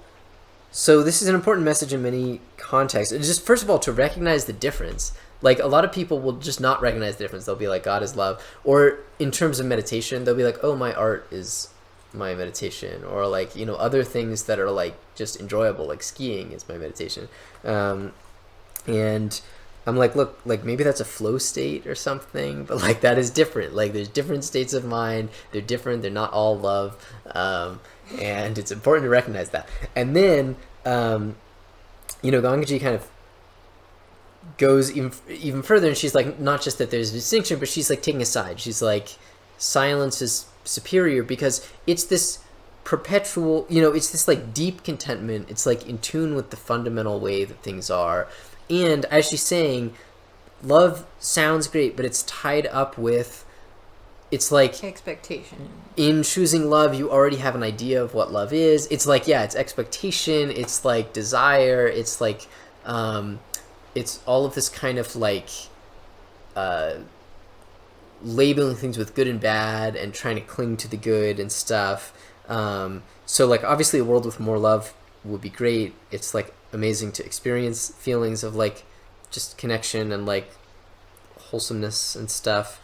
this is an important message in many contexts. It's just, first of all, to recognize the difference. Like a lot of people will just not recognize the difference. They'll be like, God is love. Or in terms of meditation, they'll be like, oh, my art is my meditation. Or like, you know, other things that are like just enjoyable, like skiing is my meditation. And I'm like, look, like maybe that's a flow state or something, but like that is different. Like there's different states of mind. They're different. They're not all love. And it's important to recognize that. And then, you know, Gangaji kind of goes even further, and she's like, not just that there's a distinction, but she's like taking a side. She's like, silence is superior because it's this perpetual, you know, it's this like deep contentment. It's like in tune with the fundamental way that things are. And as she's saying, love sounds great, but it's tied up with, it's like expectation. In choosing love, you already have an idea of what love is. It's like, yeah, it's expectation, it's like desire, it's like it's all of this kind of like labeling things with good and bad and trying to cling to the good and stuff. So like obviously a world with more love would be great. It's like amazing to experience feelings of like just connection and like wholesomeness and stuff.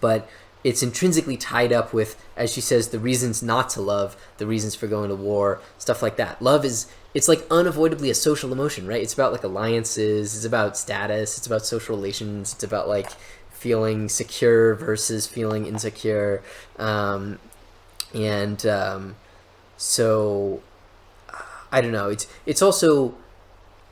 But it's intrinsically tied up with, as she says, the reasons not to love, the reasons for going to war, stuff like that. Love is, it's like unavoidably a social emotion, right? It's about like alliances, it's about status, it's about social relations, it's about like feeling secure versus feeling insecure. So I don't know. It's also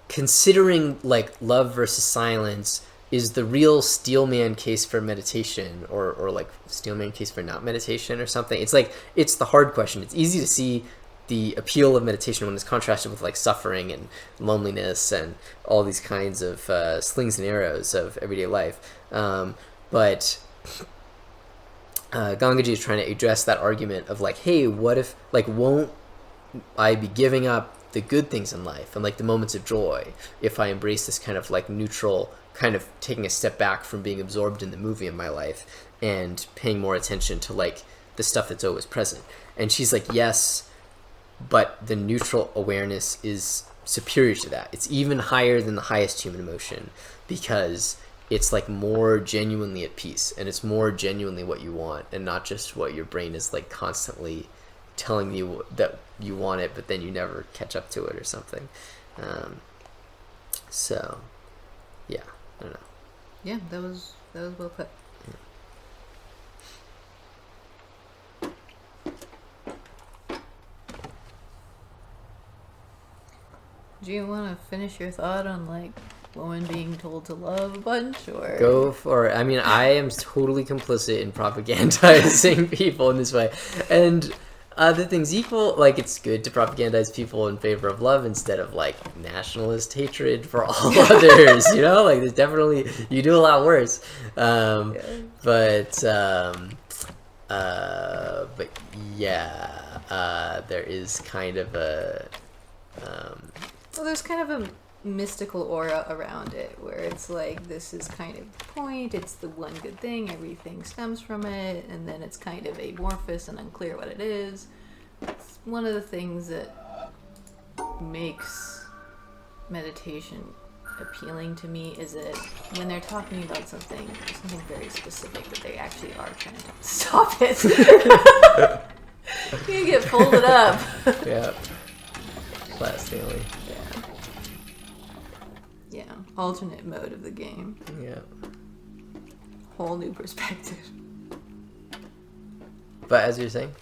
considering like love versus silence is the real steelman case for meditation, or like steelman case for not meditation or something. It's like, it's the hard question. It's easy to see the appeal of meditation when it's contrasted with like suffering and loneliness and all these kinds of slings and arrows of everyday life. But Gangaji is trying to address that argument of like, hey, what if, like, won't I be giving up the good things in life and like the moments of joy if I embrace this kind of like neutral, kind of taking a step back from being absorbed in the movie in my life and paying more attention to like the stuff that's always present? And she's like, yes, but the neutral awareness is superior to that. It's even higher than the highest human emotion, because it's like more genuinely at peace, and it's more genuinely what you want, and not just what your brain is like constantly telling you that you want it, but then you never catch up to it or something. So yeah, I don't know. Yeah, that was well put. Do you want to finish your thought on like woman being told to love a bunch, or go for it? I mean, I am totally complicit in propagandizing people in this way, and other things equal, like it's good to propagandize people in favor of love instead of like nationalist hatred for all others. You know, like there's definitely, you do a lot worse. But yeah, there is kind of a well, there's kind of a mystical aura around it where it's like, this is kind of the point, it's the one good thing, everything stems from it, and then it's kind of amorphous and unclear what it is. It's one of the things that makes meditation appealing to me, is that when they're talking about something very specific, that they actually are trying to stop it. You get folded up. yeah, plastically. Yeah, alternate mode of the game. Yeah. Whole new perspective. But as you're saying?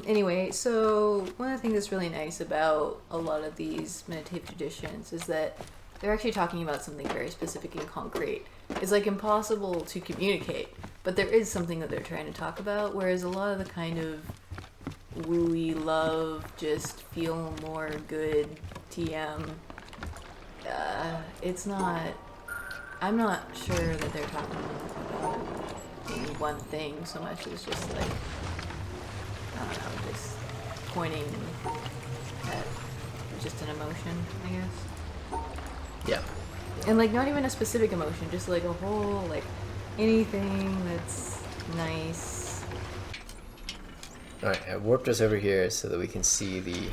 Anyway, so one of the things that's really nice about a lot of these meditative traditions is that they're actually talking about something very specific and concrete. It's like impossible to communicate, but there is something that they're trying to talk about, whereas a lot of the kind of wooey love, just feel more good TM, it's not, I'm not sure that they're talking about any one thing so much as just like, I don't know, just pointing at just an emotion, I guess. Yeah. And like not even a specific emotion, just like a whole, like anything that's nice. Alright, I warped us over here so that we can see the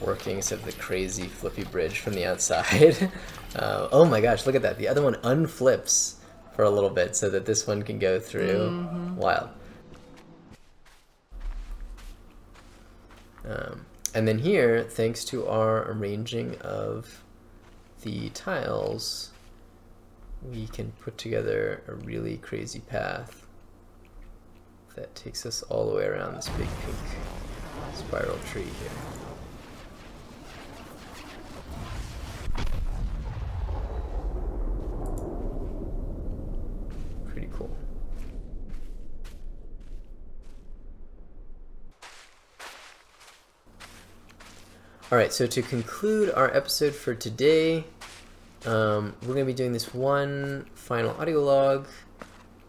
workings of the crazy flippy bridge from the outside. Oh my gosh, look at that. The other one unflips for a little bit so that this one can go through. Mm-hmm. Wild. And then here, thanks to our arranging of the tiles, we can put together a really crazy path that takes us all the way around this big pink spiral tree here. Pretty cool. Alright, so to conclude our episode for today, we're going to be doing this one final audio log,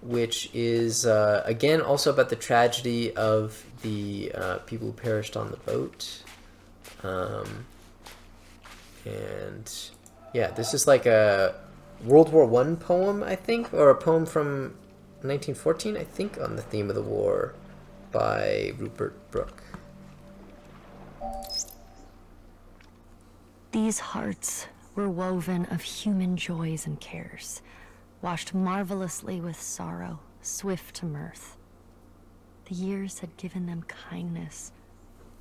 which is, again, also about the tragedy of the people who perished on the boat. And yeah, this is like a World War I poem, I think, or a poem from 1914, I think, on the theme of the war by Rupert Brooke. These hearts were woven of human joys and cares, washed marvelously with sorrow, swift to mirth. The years had given them kindness.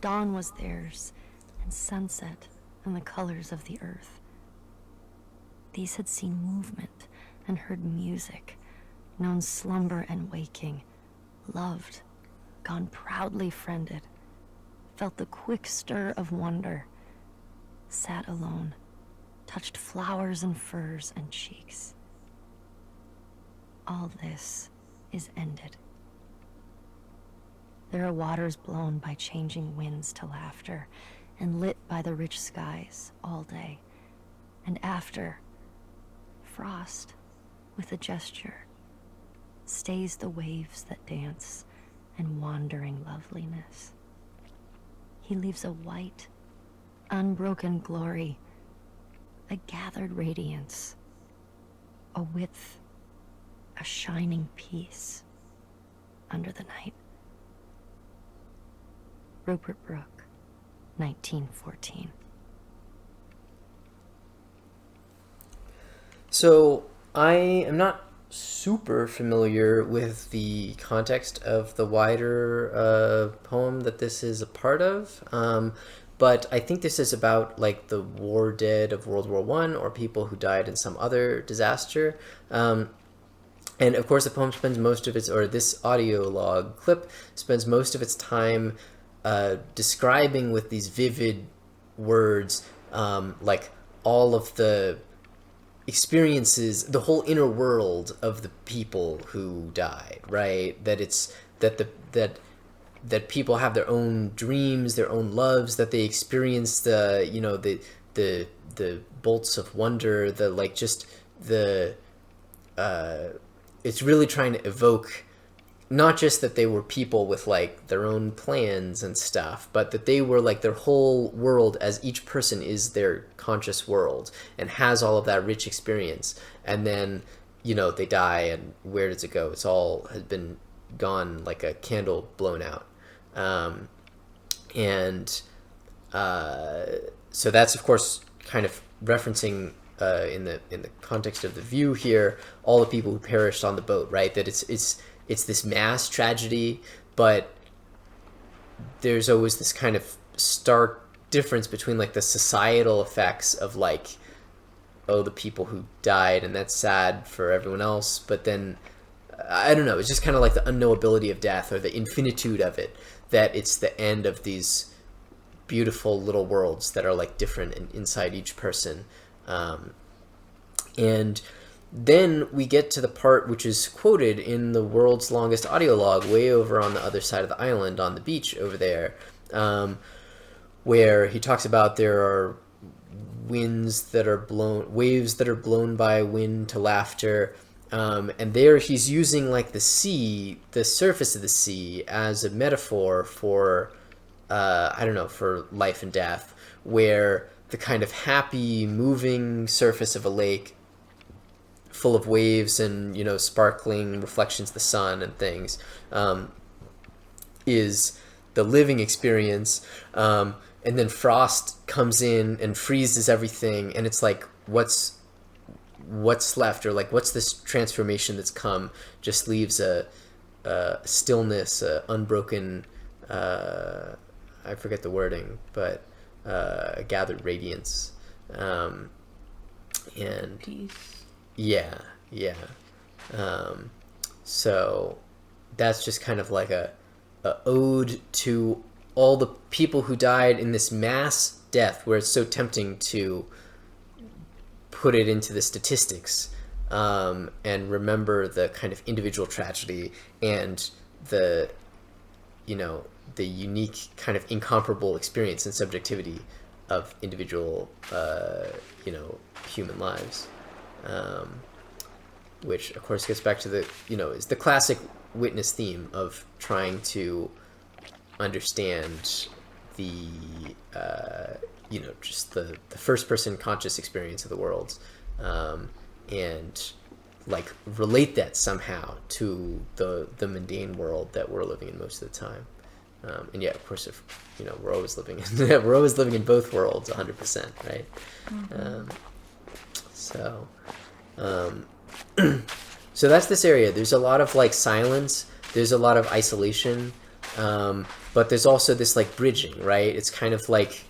Dawn was theirs, and sunset, and the colors of the earth. These had seen movement and heard music, known slumber and waking, loved, gone proudly friended, felt the quick stir of wonder, sat alone, touched flowers and furs and cheeks. All this is ended. There are waters blown by changing winds to laughter, and lit by the rich skies all day. And after, frost, with a gesture, stays the waves that dance and wandering loveliness. He leaves a white, unbroken glory, a gathered radiance, a width, a shining peace under the night. Rupert Brooke, 1914. So I am not super familiar with the context of the wider poem that this is a part of, but I think this is about like the war dead of World War I, or people who died in some other disaster. And of course the poem spends most of its, or this audio log clip spends most of its time describing with these vivid words like all of the experiences, the whole inner world of the people who died, right? That it's that people have their own dreams, their own loves, that they experience the, you know, the bolts of wonder, the like just the it's really trying to evoke not just that they were people with like their own plans and stuff, but that they were like their whole world, as each person is their conscious world and has all of that rich experience. And then, you know, they die, and where does it go? It's all has been gone like a candle blown out. So that's of course kind of referencing in the context of the view here, all the people who perished on the boat, right? That it's this mass tragedy, but there's always this kind of stark difference between like the societal effects of like, oh, the people who died, and that's sad for everyone else, but then I don't know, it's just kind of like the unknowability of death, or the infinitude of it, that it's the end of these beautiful little worlds that are like different inside each person. And then we get to the part which is quoted in the world's longest audio log, way over on the other side of the island on the beach over there, where he talks about there are waves that are blown by wind to laughter. And there he's using like the sea, the surface of the sea, as a metaphor for, I don't know, for life and death, where the kind of happy, moving surface of a lake full of waves and, you know, sparkling reflections of the sun and things, is the living experience. And then frost comes in and freezes everything, and it's like, what's left, or like what's this transformation that's come, just leaves a stillness, a unbroken, I forget the wording, but a gathered radiance, and Peace. yeah. So that's just kind of like a ode to all the people who died in this mass death, where it's so tempting to put it into the statistics, and remember the kind of individual tragedy and the, you know, the unique kind of incomparable experience and subjectivity of individual, you know, human lives. Which of course gets back to the, you know, is the classic witness theme of trying to understand the, you know, just the first person conscious experience of the world, and like relate that somehow to the mundane world that we're living in most of the time. And yeah, of course, if, you know, we're always living in both worlds 100%, right? Mm-hmm. So that's this area. There's a lot of like silence, there's a lot of isolation, but there's also this like bridging, right? It's kind of like,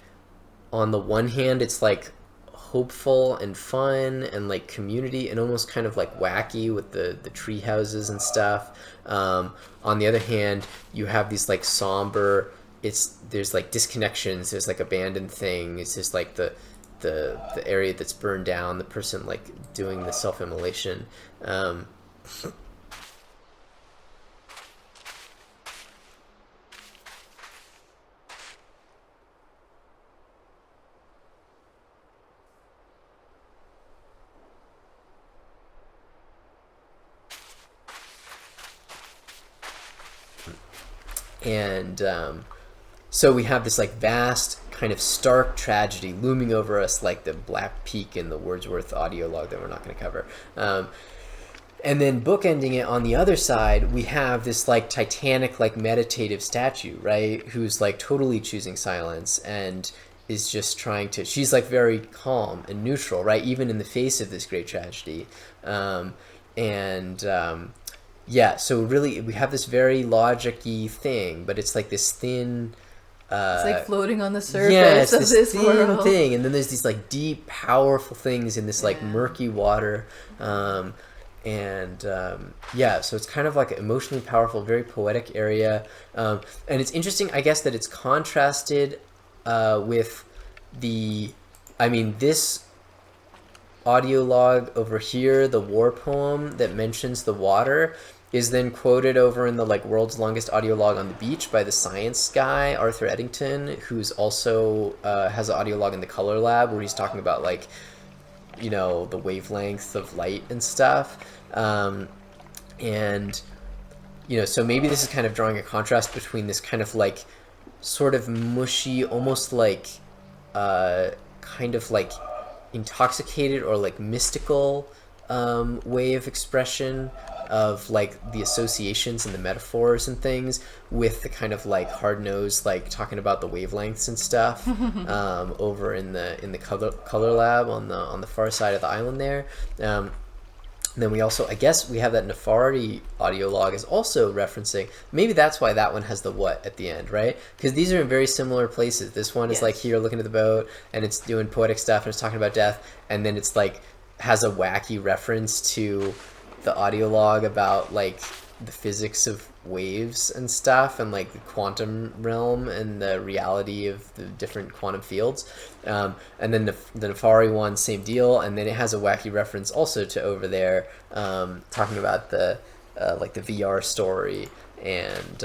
on the one hand, it's like hopeful and fun and like community and almost kind of like wacky with the treehouses and stuff. On the other hand, you have these like somber there's like disconnections, there's like abandoned things, there's like the area that's burned down, the person like doing the self-immolation. And so we have this like vast kind of stark tragedy looming over us, like the black peak in the Wordsworth audio log that we're not going to cover. And then bookending it on the other side, we have this like titanic, like meditative statue, right? Who's like totally choosing silence and is just trying to, she's like very calm and neutral, right? Even in the face of this great tragedy. Yeah, so really we have this very logic-y thing, but it's like this thin... it's like floating on the surface it's of this thin world. thing, and then there's these like deep, powerful things in this like murky water. Yeah, so it's kind of like an emotionally powerful, very poetic area. And it's interesting, I guess, that it's contrasted with this audio log over here, the war poem that mentions the water, is then quoted over in the like world's longest audio log on the beach by the science guy Arthur Eddington, who's also has an audio log in the Color Lab where he's talking about like, you know, the wavelength of light and stuff. And you know, so maybe this is kind of drawing a contrast between this kind of like sort of mushy, almost like kind of like intoxicated or like mystical way of expression of like the associations and the metaphors and things, with the kind of like hard-nosed like talking about the wavelengths and stuff over in the color lab on the far side of the island there. Then we also, I guess we have that Niffari audio log is also referencing, maybe that's why that one has the what at the end, right? Because these are in very similar places. This one is like here looking at the boat and it's doing poetic stuff and it's talking about death, and then it's like has a wacky reference to the audio log about like the physics of waves and stuff, and like the quantum realm and the reality of the different quantum fields. And then the Niffari one, same deal, and then it has a wacky reference also to over there, talking about the like the VR story, and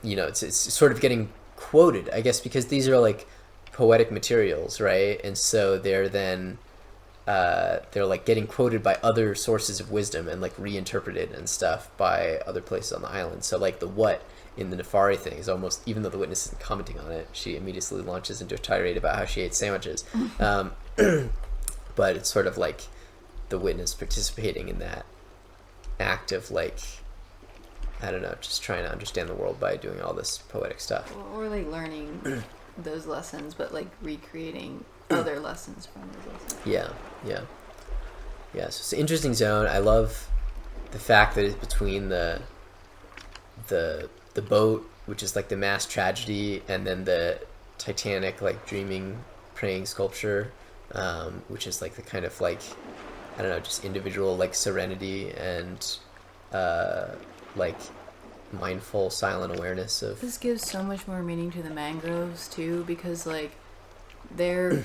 you know, it's sort of getting quoted, I guess, because these are like poetic materials, right? And so they're then they're like getting quoted by other sources of wisdom and like reinterpreted and stuff by other places on the island. So like the what in the Niffari thing is almost, even though the witness isn't commenting on it, she immediately launches into a tirade about how she ate sandwiches. But it's sort of like the witness participating in that act of like, I don't know, just trying to understand the world by doing all this poetic stuff. Or like learning those lessons, but like recreating other lessons from those lessons. Yeah. So it's an interesting zone. I love the fact that it's between the boat, which is like the mass tragedy, and then the Titanic like dreaming, praying sculpture, which is like the kind of like, I don't know, just individual like serenity and like mindful silent awareness of. This gives so much more meaning to the mangroves too, because like they're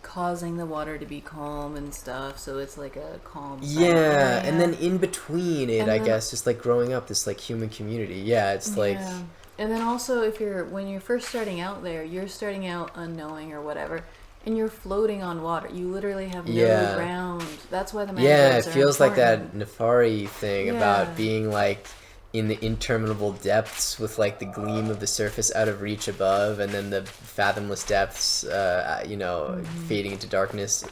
causing the water to be calm and stuff, so it's like a calm area. And then in between it, I guess, just like growing up this like human community. It's like, and then also when you're first starting out there, you're starting out unknowing or whatever, and you're floating on water. You literally have no ground. That's why the mangroves it feels like important. that Niffari thing about being like in the interminable depths with like the gleam of the surface out of reach above, and then the fathomless depths you know, fading into darkness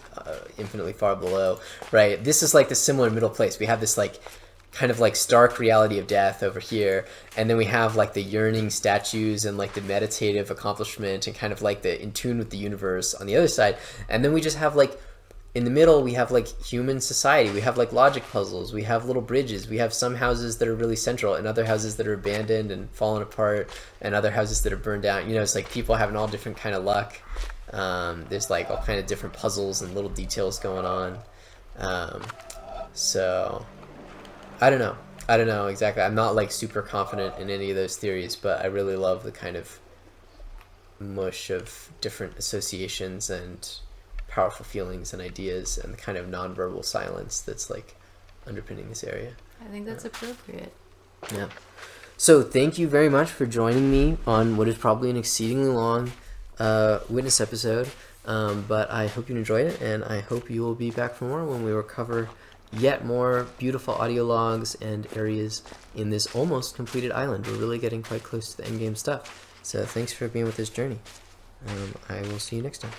infinitely far below, right? This is like the similar middle place. We have this like kind of like stark reality of death over here, and then we have like the yearning statues and like the meditative accomplishment and kind of like the in tune with the universe on the other side. And then we just have like in the middle, we have like human society. We have like logic puzzles. We have little bridges. We have some houses that are really central and other houses that are abandoned and fallen apart, and other houses that are burned down. You know, it's like people having all different kind of luck. There's like all kind of different puzzles and little details going on. So I don't know exactly. I'm not like super confident in any of those theories, but I really love the kind of mush of different associations and powerful feelings and ideas and the kind of nonverbal silence that's like underpinning this area. I think that's appropriate. Yeah. So thank you very much for joining me on what is probably an exceedingly long witness episode, but I hope you enjoyed it, and I hope you will be back for more when we will cover yet more beautiful audio logs and areas in this almost completed island. We're really getting quite close to the endgame stuff. So thanks for being with this journey. I will see you next time.